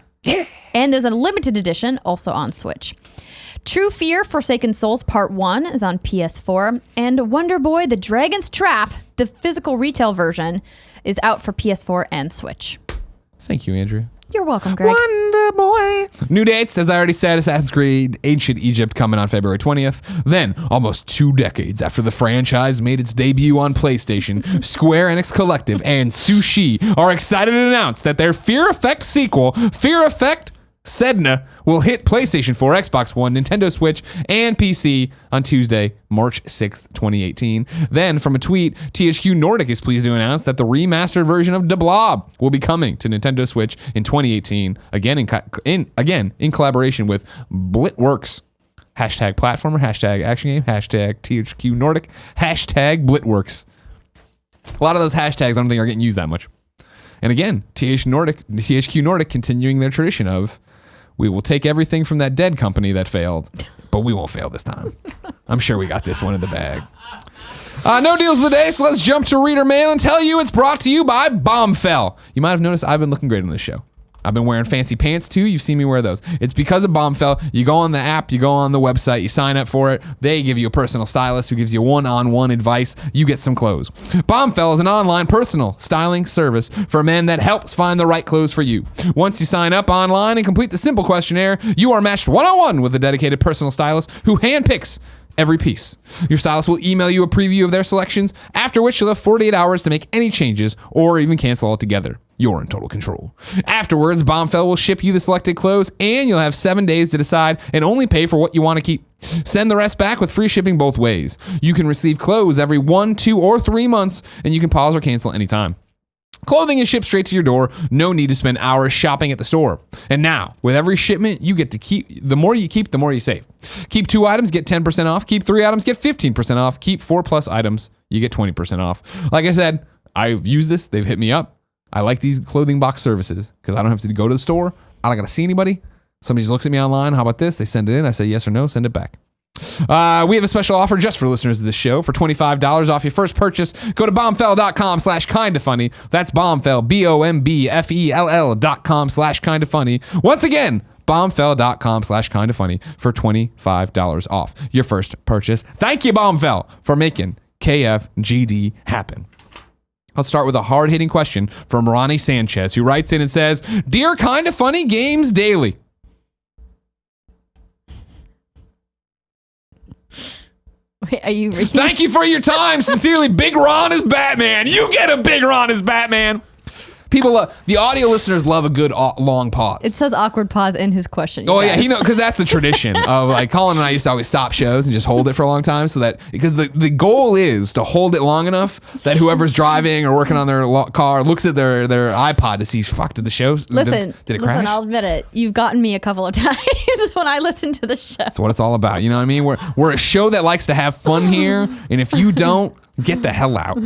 And there's a limited edition also on Switch. True Fear Forsaken Souls Part 1 is on PS4. And Wonder Boy The Dragon's Trap, the physical retail version, is out for PS4 and Switch. Thank you, Andrea. You're welcome, Greg. Wonder Boy. New dates, as I already said, Assassin's Creed Ancient Egypt coming on February 20th. Then, almost 2 decades after the franchise made its debut on PlayStation, Square Enix Collective and Sushi are excited to announce that their Fear Effect sequel, Fear Effect Sedna, will hit PlayStation 4, Xbox One, Nintendo Switch, and PC on Tuesday, March 6th, 2018. Then, from a tweet, THQ Nordic is pleased to announce that the remastered version of The Blob will be coming to Nintendo Switch in 2018, again in collaboration with Blitworks. Hashtag platformer, hashtag action game, hashtag THQ Nordic, hashtag Blitworks. A lot of those hashtags I don't think are getting used that much. And again, THQ Nordic continuing their tradition of, we will take everything from that dead company that failed, but we won't fail this time. I'm sure we got this one in the bag. No deals of the day, so let's jump to reader mail and tell you it's brought to you by Bombfell. You might have noticed I've been looking great on this show. I've been wearing fancy pants too. You've seen me wear those. It's because of Bombfell. You go on the app, you go on the website, you sign up for it. They give you a personal stylist who gives you one-on-one advice. You get some clothes. Bombfell is an online personal styling service for men that helps find the right clothes for you. Once you sign up online and complete the simple questionnaire, you are matched one-on-one with a dedicated personal stylist who handpicks every piece. Your stylist will email you a preview of their selections, after which you'll have 48 hours to make any changes or even cancel altogether. You're in total control. Afterwards, Bombfell will ship you the selected clothes, and you'll have 7 days to decide and only pay for what you want to keep. Send the rest back with free shipping both ways. You can receive clothes every 1, 2, or 3 months, and you can pause or cancel anytime. Clothing is shipped straight to your door. No need to spend hours shopping at the store. And now, with every shipment, you get to keep. The more you keep, the more you save. Keep 2 items, get 10% off. Keep 3 items, get 15% off. Keep 4+ items, you get 20% off. Like I said, I've used this. They've hit me up. I like these clothing box services because I don't have to go to the store. I don't got to see anybody. Somebody just looks at me online. How about this? They send it in. I say yes or no. Send it back. We have a special offer just for listeners of this show. For $25 off your first purchase, go to bombfell.com/kindafunny. That's Bombfell, BOMBFELL.com/kindafunny. Once again, bombfell.com/kindafunny for $25 off your first purchase. Thank you, Bombfell, for making KFGD happen. Let's start with a hard-hitting question from Ronny Sanchez, who writes in and says, Dear Kinda Funny Games Daily. Wait, are you reading? Thank you for your time. Sincerely, Big Ron is Batman. You get a Big Ron as Batman. People love, the audio listeners love a good long pause. It says awkward pause in his question. Oh yeah, because that's the tradition of like Colin and I used to always stop shows and just hold it for a long time so that because the goal is to hold it long enough that whoever's driving or working on their car looks at their iPod to see did the show Listen, did it crash? I'll admit it. You've gotten me a couple of times when I listen to the show. That's what it's all about. You know what I mean? We're a show that likes to have fun here, and if you don't, get the hell out.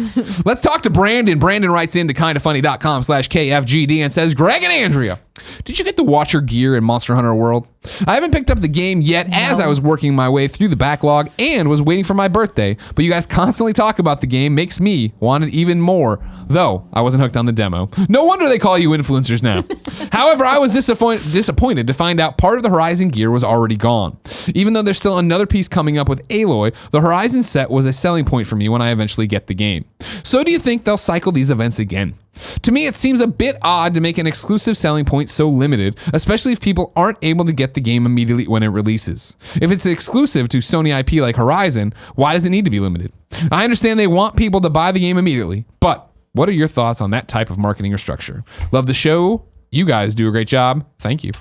Let's talk to Brandon. Brandon writes into kindafunny.com/KFGD and says, Greg and Andrea, did you get to watch your gear in Monster Hunter World? I haven't picked up the game yet as I was working my way through the backlog and was waiting for my birthday, but you guys constantly talk about the game makes me want it even more, though I wasn't hooked on the demo. No wonder they call you influencers now. However, I was disappointed to find out part of the Horizon gear was already gone. Even though there's still another piece coming up with Aloy, the Horizon set was a selling point for me when I eventually get the game. So do you think they'll cycle these events again? To me, it seems a bit odd to make an exclusive selling point so limited, especially if people aren't able to get the game immediately when it releases. If it's exclusive to Sony IP like Horizon, why does it need to be limited? I understand they want people to buy the game immediately, but what are your thoughts on that type of marketing or structure? Love the show. You guys do a great job. Thank you.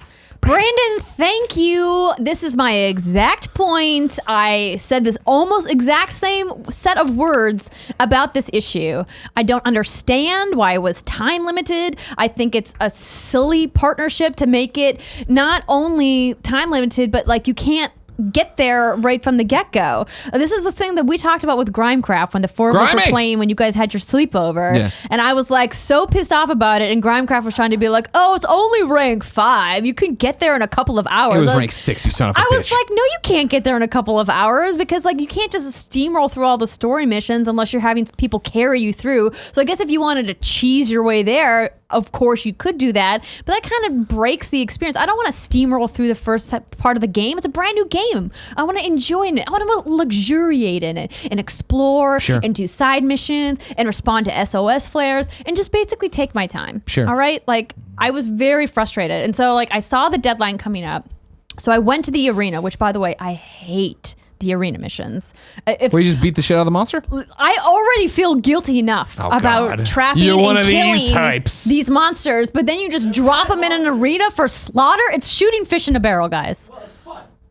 Brandon, thank you. This is my exact point. I said this almost exact same set of words about this issue. I don't understand why it was time limited. I think it's a silly partnership to make it not only time limited, but like you can't get there right from the get-go. This is the thing that we talked about with Grimecraft when the four of us were playing when you guys had your sleepover. Yeah. And I was like so pissed off about it, and Grimecraft was trying to be like, oh, it's only rank 5. You can get there in a couple of hours. It was rank 6, you son of a bitch. I was like, no, you can't get there in a couple of hours because like you can't just steamroll through all the story missions unless you're having people carry you through. So I guess if you wanted to cheese your way there, of course you could do that, but that kind of breaks the experience. I don't want to steamroll through the first part of the game. It's a brand new game. I want to enjoy it. I want to luxuriate in it and explore and do side missions and respond to SOS flares and just basically take my time. All right? Like I was very frustrated. And so like I saw the deadline coming up. So I went to the arena, which by the way, I hate the arena missions. Where you just beat the shit out of the monster? I already feel guilty enough about trapping and killing these monsters, but then you just drop them in an arena for slaughter? It's shooting fish in a barrel, guys.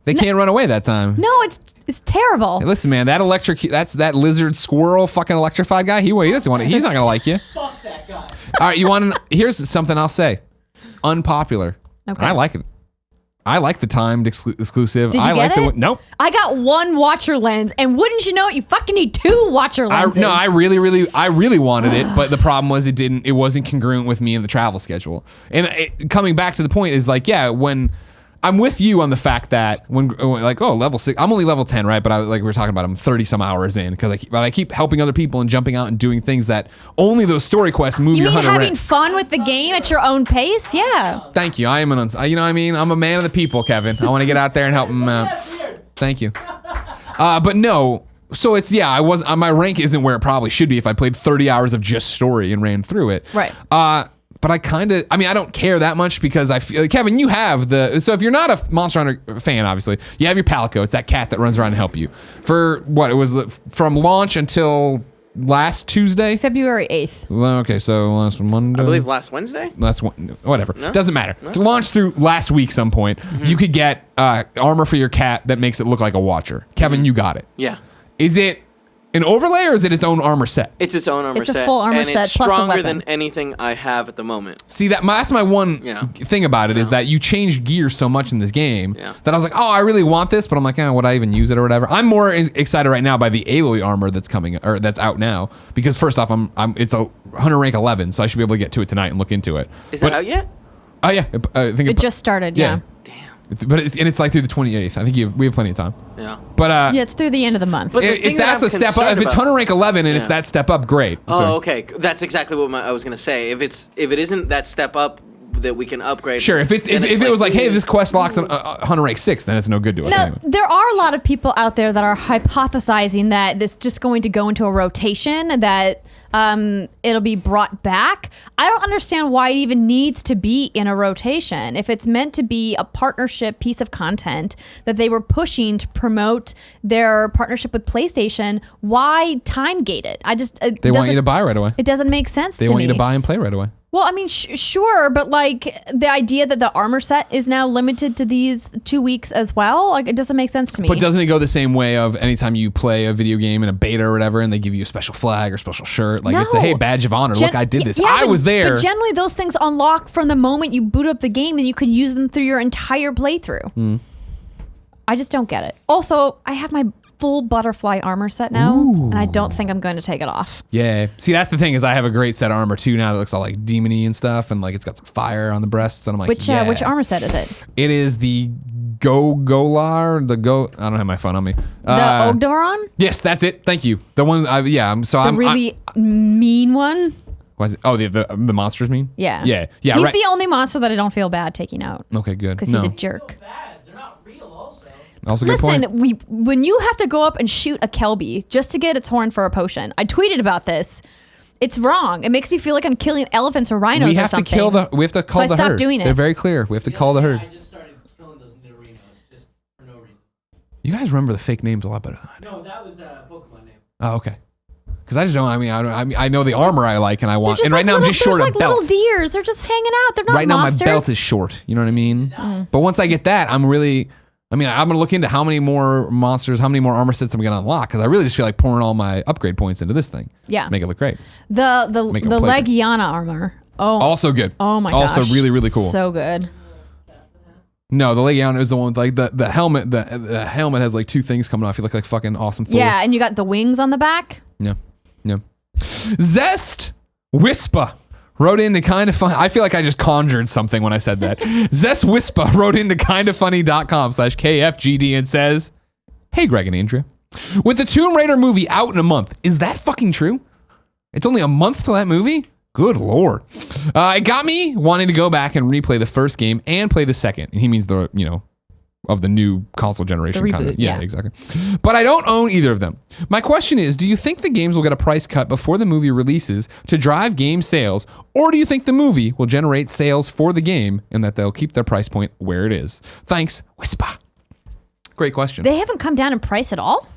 They can't run away that time. No, it's terrible. Hey, listen, man, that's that lizard squirrel fucking electrified guy. He doesn't want it. He's not gonna like you. Fuck that guy. All right, here's something I'll say. Unpopular. Okay. I like it. I like the timed exclusive. Did you I get like it? Nope. I got one watcher lens, and wouldn't you know it, you fucking need 2 watcher lenses. I really wanted it, but the problem was it wasn't congruent with me and the travel schedule. And coming back to the point is like, yeah, when I'm with you on the fact that when like, oh, level 6, I'm only level 10, right? But like we were talking about, I'm 30 some hours in because I keep helping other people and jumping out and doing things that only those story quests move You your mean hunter having rank. fun with the game at your own pace? Yeah. Thank you. I am you know what I mean? I'm a man of the people, Kevin. I want to get out there and help them out. Thank you. But no. So it's, yeah, my rank isn't where it probably should be if I played 30 hours of just story and ran through it. Right. But I don't care that much because I feel, Kevin, you have so if you're not a Monster Hunter fan, obviously, you have your Palico. It's that cat that runs around and help you. For what, it was from launch until last Tuesday? February 8th. Well, okay, so last Monday. I believe last Wednesday. Whatever. No? Doesn't matter. No? To launch through last week some point, you could get armor for your cat that makes it look like a Watcher. Kevin, you got it. Yeah. Is it an overlay or is it its own armor set? It's its own armor It's a set. full armor and set it's plus a stronger weapon. than anything I have at the moment. See, that's my one Yeah. thing about it is that you change gear so much in this game Yeah. that I was like, oh, I really want this, but I'm like, would I even use it or whatever? I'm more excited right now by the Aloy armor that's coming or that's out now because first off, it's a hunter rank 11, so I should be able to get to it tonight and look into it. Is that out yet? Oh yeah, I think It just started, yeah. But it's like through the 28th. I think we have plenty of time. Yeah. But Yeah, it's through the end of the month. But the if thing that that's I'm a step up, concerned if it's about- hunter rank 11 and it's Yeah. that step up, great. Oh, So- okay. That's exactly what I was gonna say. If it isn't that step up that we can upgrade. Sure, if then it was like, hey, ooh. this quest locks on hunter rank 6, then it's no good to us Now, anyway. there are a lot of people out there that are hypothesizing that this just going to go into a rotation, that it'll be brought back. I don't understand why it even needs to be in a rotation. If it's meant to be a partnership piece of content that they were pushing to promote their partnership with PlayStation, why time gate it? They want you to buy right away. It doesn't make sense They to want me. you to buy and play right away. Well, I mean, sure, but like the idea that the armor set is now limited to these 2 weeks as well, like it doesn't make sense to me. But doesn't it go the same way of anytime you play a video game in a beta or whatever and they give you a special flag or special shirt? Like it's a, No. hey, badge of honor. Look, I did this. Yeah, I was there. But generally, those things unlock from the moment you boot up the game, and you can use them through your entire playthrough. I just don't get it. Also, I have my full butterfly armor set now, and I don't think I'm going to take it off. Yeah. See, that's the thing is I have a great set of armor too now that looks all like demony and stuff, and like it's got some fire on the breasts, and I'm like, Which yeah. armor set is it? It is the Golar, I don't have my phone on me. The Ogdoron? Yes, that's it. Thank you. The one, The really mean one? Was it? Oh, the monsters mean? Yeah. Yeah. He's right. the only monster that I don't feel bad taking out. Okay, good. Because he's a jerk. Also, good point. Listen, when you have to go up and shoot a Kelby just to get its horn for a potion, I tweeted about this. It's wrong. It makes me feel like I'm killing elephants or rhinos We or have to something. kill we have to call So the I stopped herd. doing it. They're very clear. We have to call the herd. I just started killing those Nidorinos just for no reason. You guys remember the fake names a lot better than I do. No, that was a Pokemon name. Oh, okay. Because I just don't. I know the armor I like and I They're want. just And right like now I'm just short they're of like little belt. deers. They're just hanging out. They're not Right monsters. now my belt is short. You know what I mean? But once I get that, I'm going to look into how many more monsters, how many more armor sets I'm going to unlock. Because I really just feel like pouring all my upgrade points into this thing. Yeah. Make it look great. The Make 'em play good. Legiana armor. Oh. Also good. Oh my gosh. Also really, really cool. So good. No, the Legiana is the one with like the helmet. The helmet has like two things coming off. You look like fucking awesome Thor. Yeah, and you got the wings on the back. Yeah. Zest Wispa wrote into kind of fun. I feel like I just conjured something when I said that. Zest Wispa wrote into kindoffunny.com/KFGD and says, "Hey, Greg and Andrea, with the Tomb Raider movie out in a month, is that fucking true? It's only a month till that movie? Good Lord. It got me wanting to go back and replay the first game and play the second." And he means of the new console generation. The kind reboot, of. Yeah, yeah. exactly. But I don't own either of them. My question is, do you think the games will get a price cut before the movie releases to drive game sales, or do you think the movie will generate sales for the game and that they'll keep their price point where it is? Thanks, Wispa. Great question. They haven't come down in price at all?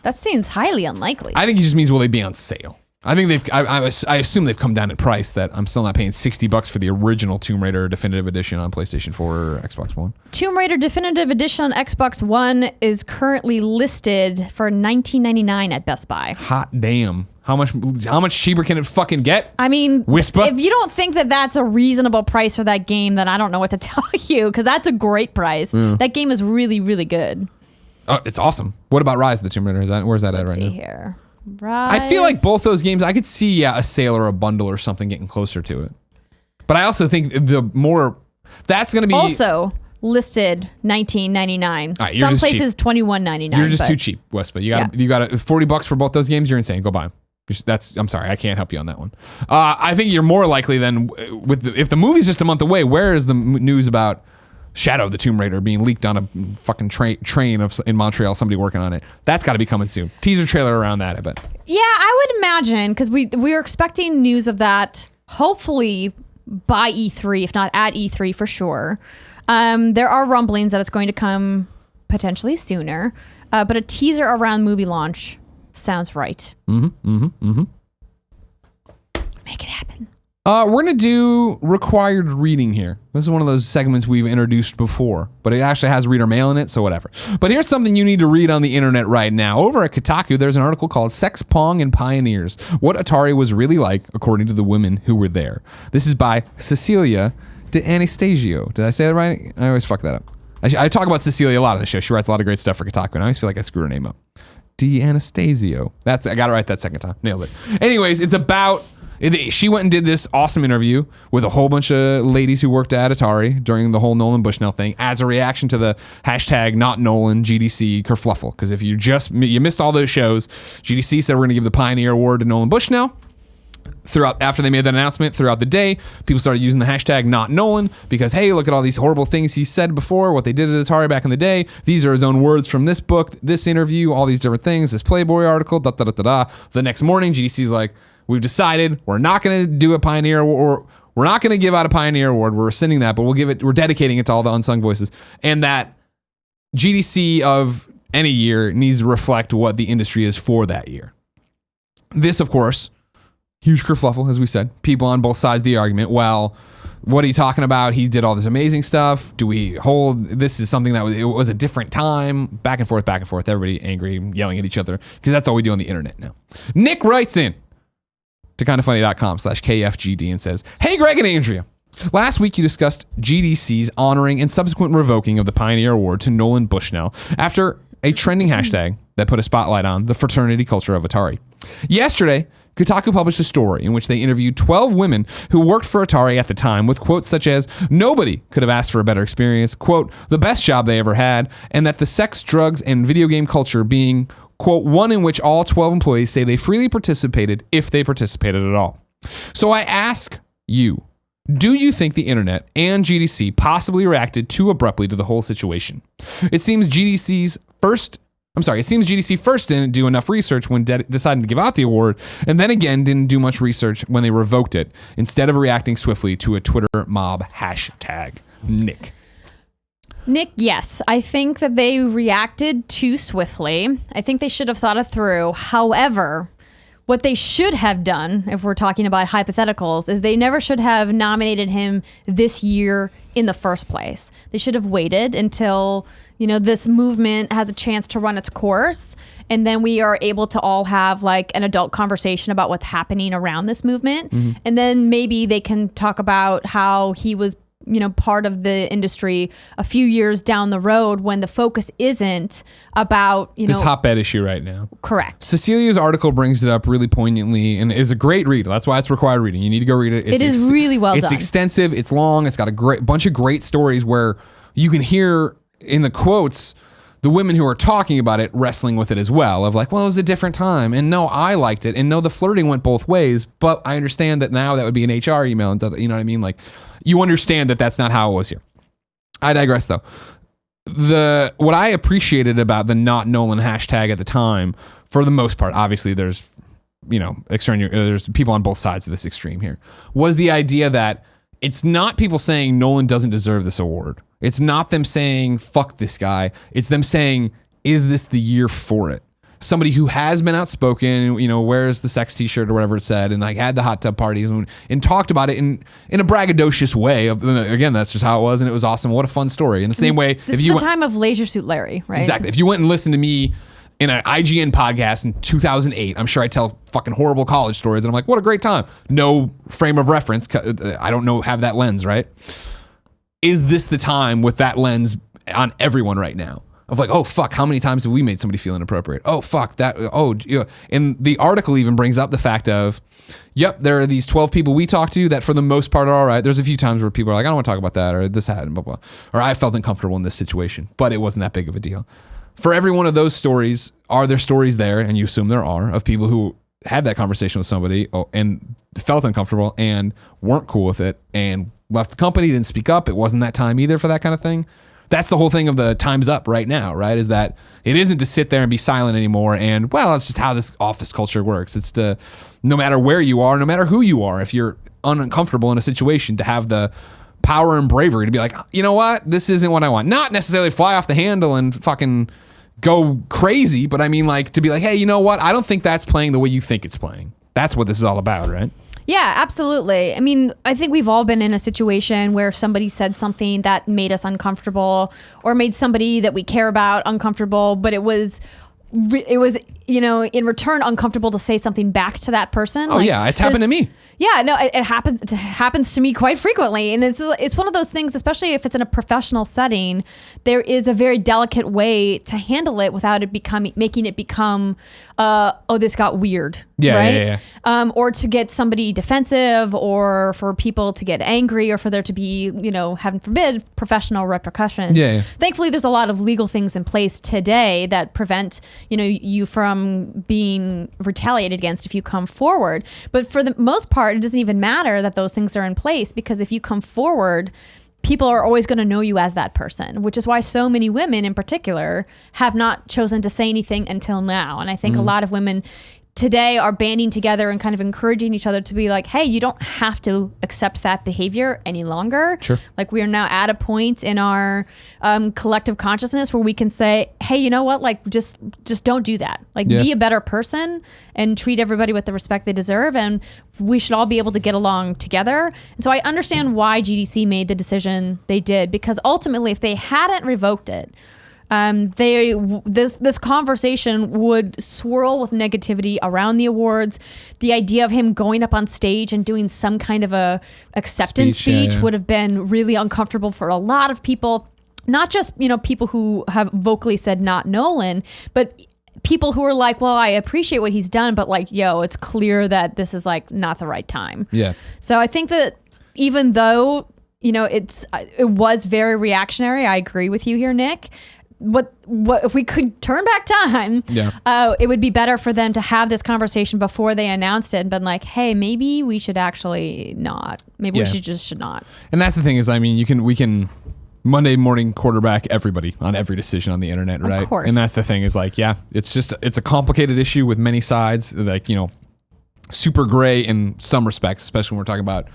That seems highly unlikely. I think it just means will they be on sale? I think I assume they've come down in price that I'm still not paying $60 for the original Tomb Raider Definitive Edition on PlayStation 4 or Xbox One. Tomb Raider Definitive Edition on Xbox One is currently listed for $19.99 at Best Buy. Hot damn. How much cheaper can it fucking get? I mean, Wispa? if you don't think that that's a reasonable price for that game, then I don't know what to tell you, because that's a great price. That game is really, really good. Oh, it's awesome. What about Rise of the Tomb Raider? Where's that at right Let's see now? here. Rise. I feel like both those games, I could see a sale or a bundle or something getting closer to it. But I also think that's going to be also listed $19.99. Right, you're Some just places $21.99. You're just too cheap, Wispa. You got $40 for both those games. You're insane. Go buy them. I'm sorry, I can't help you on that one. I think you're more likely than if the movie's just a month away. Where is the news about Shadow of the Tomb Raider being leaked on a fucking train in Montreal? Somebody working on it. That's got to be coming soon. Teaser trailer around that, I bet. Yeah, I would imagine, because we were expecting news of that hopefully by E3, if not at E3 for sure. There are rumblings that it's going to come potentially sooner, but a teaser around movie launch sounds right. Make it happen. We're going to do required reading here. This is one of those segments we've introduced before, but it actually has reader mail in it, so whatever. But here's something you need to read on the internet right now. Over at Kotaku, there's an article called Sex, Pong, and Pioneers, What Atari Was Really Like, According to the Women Who Were There. This is by Cecilia de Anastasio. Did I say that right? I always fuck that up. I talk about Cecilia a lot on the show. She writes a lot of great stuff for Kotaku, and I always feel like I screw her name up. De Anastasio. I got it right that second time. Nailed it. Anyways, it's about... She went and did this awesome interview with a whole bunch of ladies who worked at Atari during the whole Nolan Bushnell thing as a reaction to the hashtag not Nolan GDC kerfluffle. Because if you missed all those shows, GDC said we're going to give the Pioneer Award to Nolan Bushnell. After they made that announcement, throughout the day, people started using the hashtag not Nolan because, hey, look at all these horrible things he said before, what they did at Atari back in the day. These are his own words from this book, this interview, all these different things, this Playboy article, da-da-da-da-da. The next morning, GDC's like, we've decided we're not going to do a Pioneer Award. We're not going to give out a Pioneer Award. We're rescinding that, but we're dedicating it to all the unsung voices. And that GDC of any year needs to reflect what the industry is for that year. This, of course, huge kerfluffle, as we said. People on both sides of the argument. Well, what are you talking about? He did all this amazing stuff. Do we hold this is something that it was a different time? Back and forth. Everybody angry, yelling at each other because that's all we do on the internet now. Nick writes in to kindafunny.com/KFGD and says, "Hey, Greg and Andrea. Last week you discussed GDC's honoring and subsequent revoking of the Pioneer Award to Nolan Bushnell after a trending hashtag that put a spotlight on the fraternity culture of Atari. Yesterday, Kotaku published a story in which they interviewed 12 women who worked for Atari at the time with quotes such as, nobody could have asked for a better experience, quote, the best job they ever had, and that the sex, drugs, and video game culture being, quote, one in which all 12 employees say they freely participated if they participated at all. So I ask you, do you think the internet and GDC possibly reacted too abruptly to the whole situation? It seems GDC first didn't do enough research when deciding to give out the award, and then again didn't do much research when they revoked it, instead of reacting swiftly to a Twitter mob hashtag. Nick, yes. I think that they reacted too swiftly. I think they should have thought it through. However, what they should have done, if we're talking about hypotheticals, is they never should have nominated him this year in the first place. They should have waited until, this movement has a chance to run its course, and then we are able to all have like an adult conversation about what's happening around this movement. Mm-hmm. And then maybe they can talk about how he was part of the industry a few years down the road when the focus isn't about, this hotbed issue right now. Correct. Cecilia's article brings it up really poignantly and is a great read. That's why it's required reading. You need to go read it. It is really well done. It's extensive. It's long. It's got a bunch of great stories where you can hear in the quotes the women who are talking about it wrestling with it as well, of like, well, it was a different time, and no, I liked it, and no, the flirting went both ways, but I understand that now that would be an HR email, and you know what I mean? Like, you understand that that's not how it was here. I digress, though. What I appreciated about the not Nolan hashtag at the time, for the most part, obviously there's there's people on both sides of this extreme here, was the idea that it's not people saying Nolan doesn't deserve this award. It's not them saying, fuck this guy. It's them saying, is this the year for it? Somebody who has been outspoken, wears the sex t-shirt or whatever it said, and like had the hot tub parties and talked about it in a braggadocious way. Again, that's just how it was, and it was awesome. What a fun story. In the same way, this is the time of Leisure Suit Larry, right? Exactly. If you went and listened to me in an IGN podcast in 2008. I'm sure I tell fucking horrible college stories, and I'm like, what a great time. No frame of reference. I don't know, have that lens, right? Is this the time with that lens on everyone right now? Of like, oh, fuck, how many times have we made somebody feel inappropriate? Oh, fuck, that, oh, you know. And the article even brings up the fact of, yep, there are these 12 people we talk to that for the most part are all right. There's a few times where people are like, I don't want to talk about that, or this happened, blah, blah. Or I felt uncomfortable in this situation, but it wasn't that big of a deal. For every one of those stories, are there stories there, and you assume there are, of people who had that conversation with somebody and felt uncomfortable and weren't cool with it and left the company, didn't speak up. It wasn't that time either for that kind of thing. That's the whole thing of the time's up right now, right? Is that it isn't to sit there and be silent anymore. And well, it's just how this office culture works. It's to, no matter where you are, no matter who you are, if you're uncomfortable in a situation, to have the power and bravery to be like, you know what? This isn't what I want. Not necessarily fly off the handle and fucking go crazy, but I mean like to be like, hey, you know what? I don't think that's playing the way you think it's playing. That's what this is all about, right? Yeah, absolutely. I mean, I think we've all been in a situation where somebody said something that made us uncomfortable or made somebody that we care about uncomfortable, but it was, you know, in return uncomfortable to say something back to that person. Oh, like, yeah, it's happened to me. Yeah, no, it happens. It happens to me quite frequently, and it's one of those things, especially if it's in a professional setting. There is a very delicate way to handle it without it making it become, oh, this got weird, right? Yeah. Or to get somebody defensive, or for people to get angry, or for there to be, you know, heaven forbid, professional repercussions. Yeah. Thankfully, there's a lot of legal things in place today that prevent, you know, you from being retaliated against if you come forward. But for the most part, it doesn't even matter that those things are in place, because if you come forward, people are always going to know you as that person, which is why so many women in particular have not chosen to say anything until now. And I think a lot of women today are banding together and kind of encouraging each other to be like, hey, you don't have to accept that behavior any longer. Sure. Like, we are now at a point in our collective consciousness where we can say, hey, you know what? Like, just don't do that. Like, be a better person and treat everybody with the respect they deserve. And we should all be able to get along together. And so I understand why GDC made the decision they did, because ultimately, if they hadn't revoked it, this conversation would swirl with negativity around the awards. The idea of him going up on stage and doing some kind of a acceptance speech would have been really uncomfortable for a lot of people, not just, you know, people who have vocally said not Nolan, but people who are like, well, I appreciate what he's done, but like, yo, it's clear that this is like not the right time. Yeah. So I think that even though, you know, it was very reactionary, I agree with you here, Nick. What if we could turn back time? Yeah. It would be better for them to have this conversation before they announced it and been like, hey, maybe we should actually not. Maybe we should not. And that's the thing is, I mean, we can Monday morning quarterback everybody on every decision on the internet, right? Of course. And that's the thing is like, yeah, it's a complicated issue with many sides, like, you know, super gray in some respects, especially when we're talking about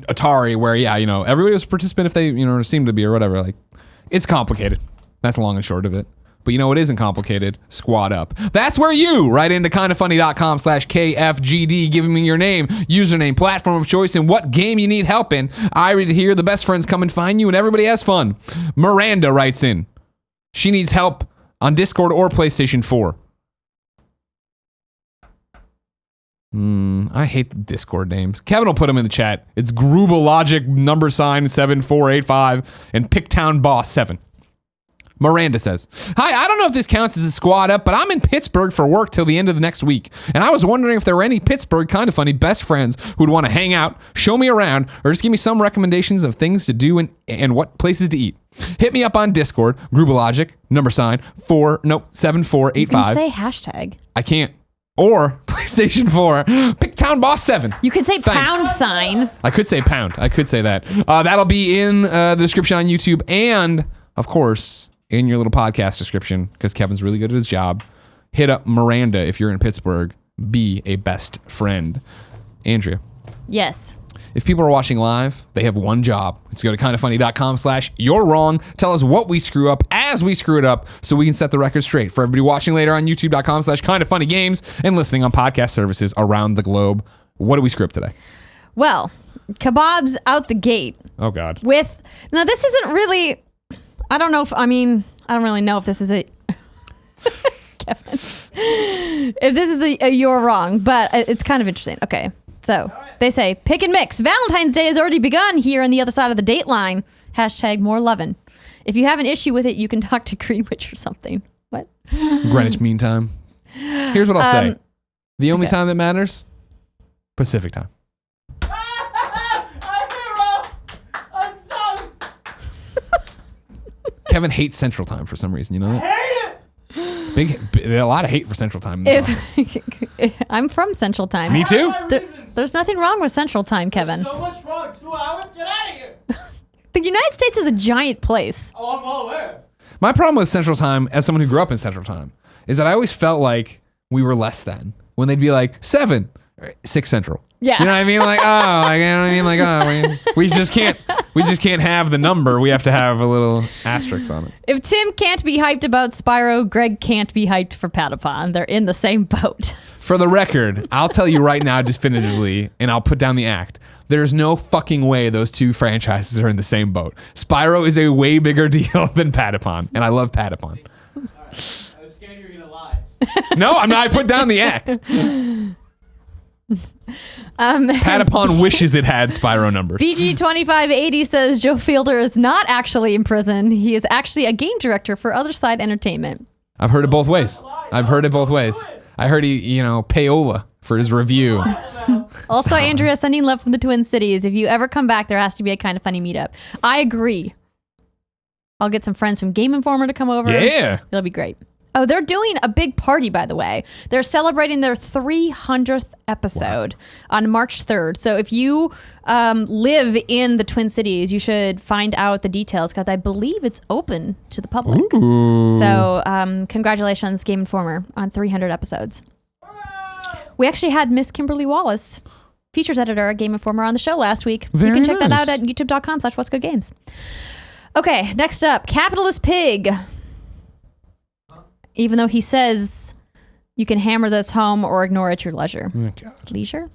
Atari, where, yeah, you know, everybody was a participant if they, you know, seemed to be or whatever. Like, it's complicated. That's long and short of it. But you know what isn't complicated? Squad up. That's where you write into kindafunny.com/KFGD, giving me your name, username, platform of choice, and what game you need help in. I read it here. The best friends come and find you, and everybody has fun. Miranda writes in. She needs help on Discord or PlayStation 4. I hate the Discord names. Kevin will put them in the chat. It's GrubbaLogic #7485 and Picktown Boss 7. Miranda says, hi, I don't know if this counts as a squad up, but I'm in Pittsburgh for work till the end of the next week. And I was wondering if there were any Pittsburgh kind of funny best friends who'd want to hang out, show me around, or just give me some recommendations of things to do and what places to eat. Hit me up on Discord, GrubbaLogic, #7485. You can say hashtag. I can't. Or PlayStation 4, Picktown Boss 7. You could say Thanks. pound sign. I could say pound. I could say that. That'll be in the description on YouTube and, of course, in your little podcast description, because Kevin's really good at his job. Hit up Miranda if you're in Pittsburgh. Be a best friend. Andrea. Yes. If people are watching live, they have one job. It's go to kindafunny.com/you're wrong. Tell us what we screw up as we screw it up so we can set the record straight. For everybody watching later on youtube.com/kindafunnygames and listening on podcast services around the globe, what do we screw up today? Well, kebabs out the gate. Oh, God. Now, this isn't really... I don't really know if this is a... Kevin. If this is a you're wrong, but it's kind of interesting. Okay, so they say pick and mix. Valentine's Day has already begun here on the other side of the date line. # more lovin'. If you have an issue with it, you can talk to Greenwich or something. What? Greenwich Mean Time. Here's what I'll say. The only time that matters, Pacific time. Kevin hates Central Time for some reason. You know that? A lot of hate for Central Time in this office. I'm from Central Time. Me too. There's nothing wrong with Central Time, Kevin. So much wrong. 2 hours? Get out of here. The United States is a giant place. Oh, I'm well aware. My problem with Central Time, as someone who grew up in Central Time, is that I always felt like we were less than. When they'd be like 7, 6 Central. Yeah. You know what I mean? Like, you know what I mean? Like, we just can't have the number. We have to have a little asterisk on it. If Tim can't be hyped about Spyro, Greg can't be hyped for Patapon. They're in the same boat. For the record, I'll tell you right now definitively, and I'll put down the act. There's no fucking way those two franchises are in the same boat. Spyro is a way bigger deal than Patapon, and I love Patapon. All right. I was scared you were going to lie. No, I'm not. I put down the act. Patapon wishes it had Spyro numbers. BG2580 says Joe Fielder is not actually in prison. He is actually a game director for Other Side Entertainment. I've heard it both ways. I heard he, payola for his review. Also, Andrea sending love from the Twin Cities. If you ever come back, there has to be a kind of funny meetup. I agree. I'll get some friends from Game Informer to come over. Yeah. It'll be great. Oh, they're doing a big party, by the way. They're celebrating their 300th episode on March 3rd. So if you live in the Twin Cities, you should find out the details because I believe it's open to the public. Ooh. So congratulations, Game Informer, on 300 episodes. We actually had Miss Kimberly Wallace, features editor at Game Informer, on the show last week. You can check that out at youtube.com/what'sgoodgames. Okay, next up, Capitalist Pig. Even though he says you can hammer this home or ignore it at your leisure. Oh, God. Leisure?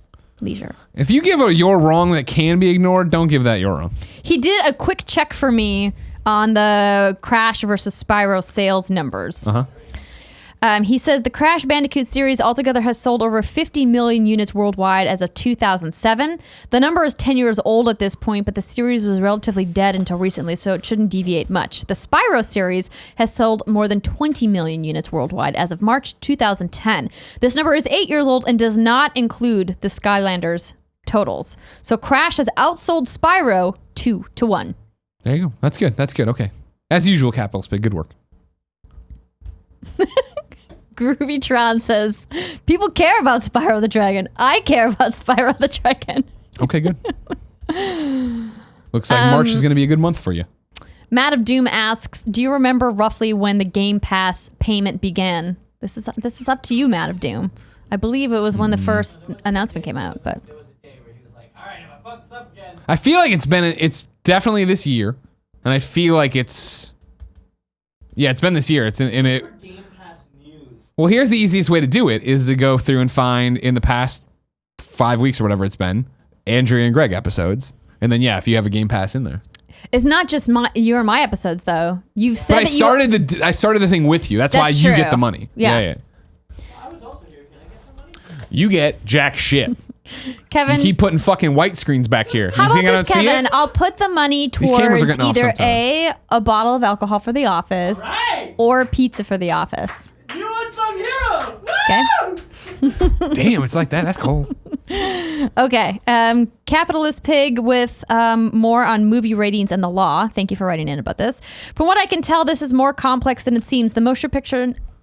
If you give a you're wrong that can be ignored, don't give that you're wrong. He did a quick check for me on the Crash versus Spyro sales numbers. Uh-huh. He says the Crash Bandicoot series altogether has sold over 50 million units worldwide as of 2007. The number is 10 years old at this point, but the series was relatively dead until recently, so it shouldn't deviate much. The Spyro series has sold more than 20 million units worldwide as of March 2010. This number is 8 years old and does not include the Skylanders totals. So Crash has outsold Spyro 2-1. There you go. That's good. Okay. As usual, Capitalist Pig. Good work. Groovytron says, people care about Spyro the Dragon. I care about Spyro the Dragon. Okay, good. Looks like March is going to be a good month for you. Matt of Doom asks, do you remember roughly when the Game Pass payment began? This is up to you, Matt of Doom. I believe it was when the first announcement came out, but There was a day where he was like, all right, if I fuck this up again. I feel like it's definitely this year, and I feel like it's been this year. It's in it. Game Pass news. Well, here's the easiest way to do it is to go through and find in the past 5 weeks or whatever it's been, Andrea and Greg episodes. And then, if you have a Game Pass in there. it's not just your and my episodes though. You've said but I started the thing with you. That's why you get the money. Yeah. I was also here. Can I get some money? You get jack shit. Kevin, You keep putting fucking white screens back here. how You think I about don't this, see Kevin? it? I'll put the money These cameras towards are getting off either sometime. a bottle of alcohol for the office Right. or pizza for the office. You want some hero? Okay. Damn, it's like that. That's cool. Okay. Capitalist Pig with more on movie ratings and the law. Thank you for writing in about this. From what I can tell, this is more complex than it seems. The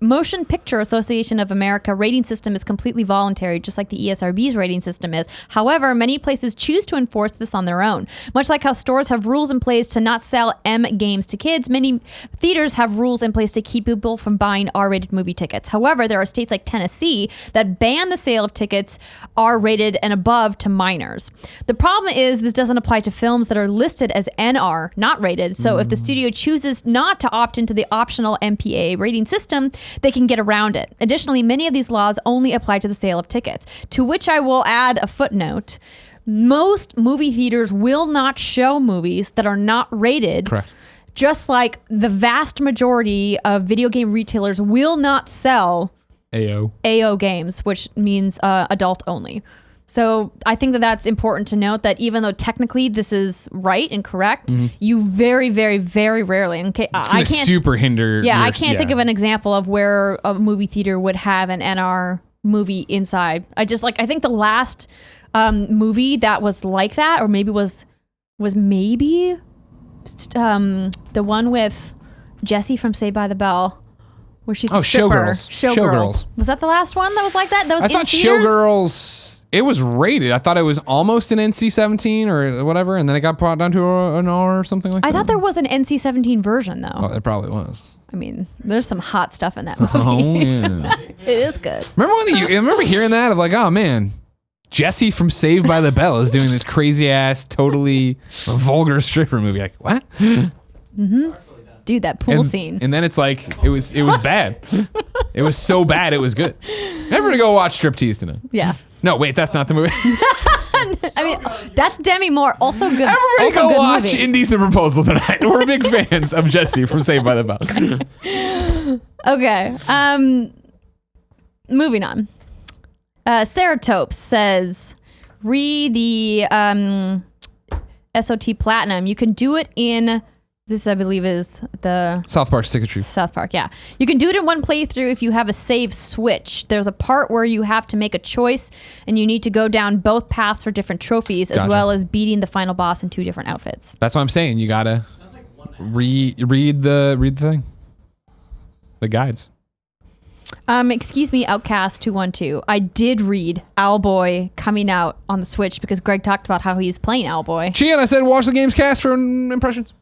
Motion Picture Association of America rating system is completely voluntary, just like the ESRB's rating system is. However, many places choose to enforce this on their own. Much like how stores have rules in place to not sell M games to kids, many theaters have rules in place to keep people from buying R-rated movie tickets. However, there are states like Tennessee that ban the sale of tickets R-rated and above to minors. The problem is this doesn't apply to films that are listed as NR, not rated. So if the studio chooses not to opt into the optional MPA rating system, they can get around it. Additionally, many of these laws only apply to the sale of tickets, to which I will add a footnote. Most movie theaters will not show movies that are not rated. Correct. just like the vast majority of video game retailers will not sell AO games, which means adult only. So I think that that's important to note, that even though technically this is right and correct, you very, very, very rarely. I can't super hinder. Yeah, I can't think of an example of where a movie theater would have an NR movie inside. I think the last movie that was like that, or maybe was maybe the one with Jessie from Saved by the Bell, where she's a stripper. Showgirls. Was that the last one that was like that? I thought Showgirls. It was rated. I thought it was almost an NC-17 or whatever, and then it got brought down to an R or something like that. I thought there was an NC-17 version though. Oh, it probably was. I mean, there's some hot stuff in that movie. Oh yeah. It is good. Remember hearing that of like, oh man, Jessie from Saved by the Bell is doing this crazy ass, totally vulgar stripper movie. Like what? Dude, that pool scene. And then it's like it was bad. It was so bad it was good. Everybody go watch Striptease tonight. Yeah. No, wait, that's not the movie. I mean, that's Demi Moore. Also good. Everybody also go good watch movie. Indecent Proposal tonight. We're big fans of Jessie from Saved by the Bell. Okay. Moving on. Ceratopes says, read the SOT Platinum. You can do it in, this I believe is the South Park Stick of Truth. South Park, yeah. You can do it in one playthrough if you have a save switch. There's a part where you have to make a choice and you need to go down both paths for different trophies, as Gotcha. well as beating the final boss in 2 different outfits. That's what I'm saying. You gotta read the thing. The guides. Excuse me, Outcast 212. I did read Owlboy coming out on the Switch because Greg talked about how he's playing Owlboy. Chian, I said watch the game's cast for impressions.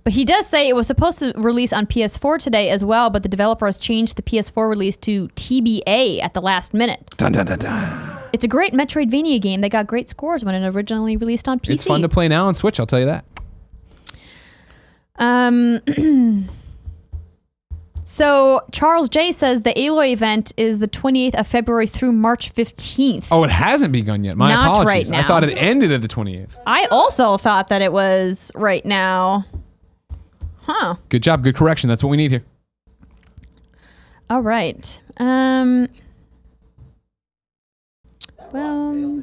But he does say it was supposed to release on PS4 today as well, but the developer has changed the PS4 release to TBA at the last minute. Dun, dun, dun, dun. It's a great Metroidvania game that got great scores when it originally released on PC. It's fun to play now on Switch, I'll tell you that. So Charles J says the Aloy event is the 28th of February through March 15th. Oh, it hasn't begun yet. My Not apologies. right now. I thought it ended at the 28th. I also thought that it was right now. Huh. Good job. Good correction. That's what we need here. All right. Well.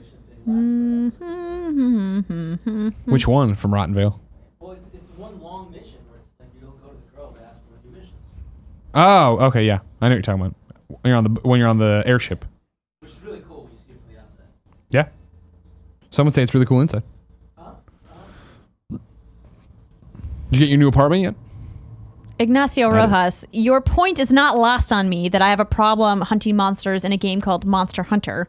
Which one from Rotten Vale? Well, it's one long mission where like you don't go to the girl to ask for new missions, Oh, okay, yeah. I know what you're talking about. When you're on the airship. which is really cool when you see it from the outside. Yeah. Some would say it's really cool inside. Did you get your new apartment yet? Ignacio Rojas, your point is not lost on me that I have a problem hunting monsters in a game called Monster Hunter.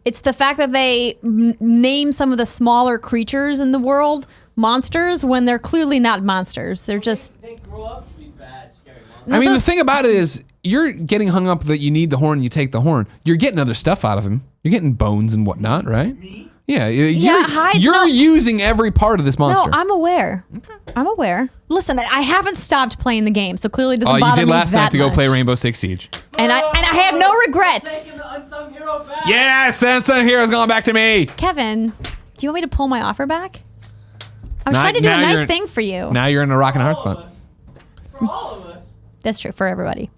It's the fact that they name some of the smaller creatures in the world monsters when they're clearly not monsters. They're just... They grow up to be bad, scary monsters. I mean, the thing about it is, you're getting hung up that you need the horn, you take the horn. You're getting other stuff out of him. You're getting bones and whatnot, right? Me? Yeah, you're using every part of this monster. No, I'm aware. I'm aware. Listen, I haven't stopped playing the game, so clearly it doesn't bother me you did last that night to go much. play Rainbow Six Siege. And I have no regrets. Taking the unsung hero back. Yes, the unsung hero's going back to me. Kevin, do you want me to pull my offer back? I was Now- trying to do a now nice you're- thing for you. Now you're in a rock and a hard For all of spot. us. For all of us. That's true for everybody.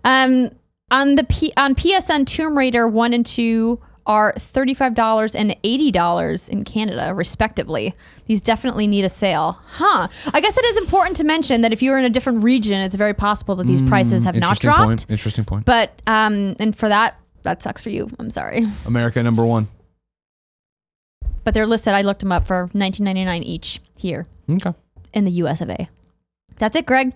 On PSN, Tomb Raider 1 and 2 are $35 and $80 in Canada, respectively. These definitely need a sale. Huh. I guess it is important to mention that if you're in a different region, it's very possible that these prices have not Interesting dropped. point. Interesting point. But, and for that sucks for you. I'm sorry. America #1. But they're listed. I looked them up for $19.99 each here Okay. in the US of A. That's it, Greg.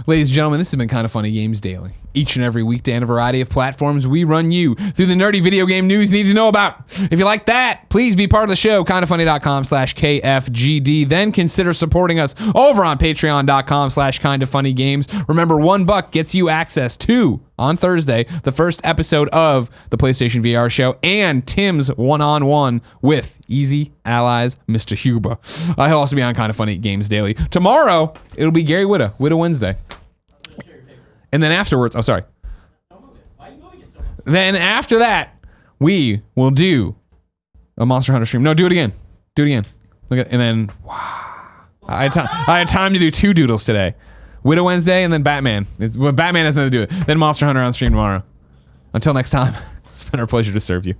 Ladies and gentlemen, this has been Kind of Funny Games Daily. Each and every weekday on a variety of platforms, we run you through the nerdy video game news you need to know about. If you like that, please be part of the show, kindoffunny.com/KFGD. Then consider supporting us over on patreon.com/kindoffunnygames. Remember, $1 gets you access to, on Thursday, the first episode of the PlayStation VR show and Tim's one-on-one with Easy Allies, Mr. Huber. He'll also be on Kind of Funny Games Daily. Tomorrow, it'll be Gary Witta Wednesday. And then afterwards, oh, sorry. Then after that, we will do a Monster Hunter stream. No, do it again. Do it again. Look at, and then, wow. I had time to do 2 doodles today. Widow Wednesday and then Batman. Batman has nothing to do with it. Then Monster Hunter on stream tomorrow. Until next time, it's been our pleasure to serve you.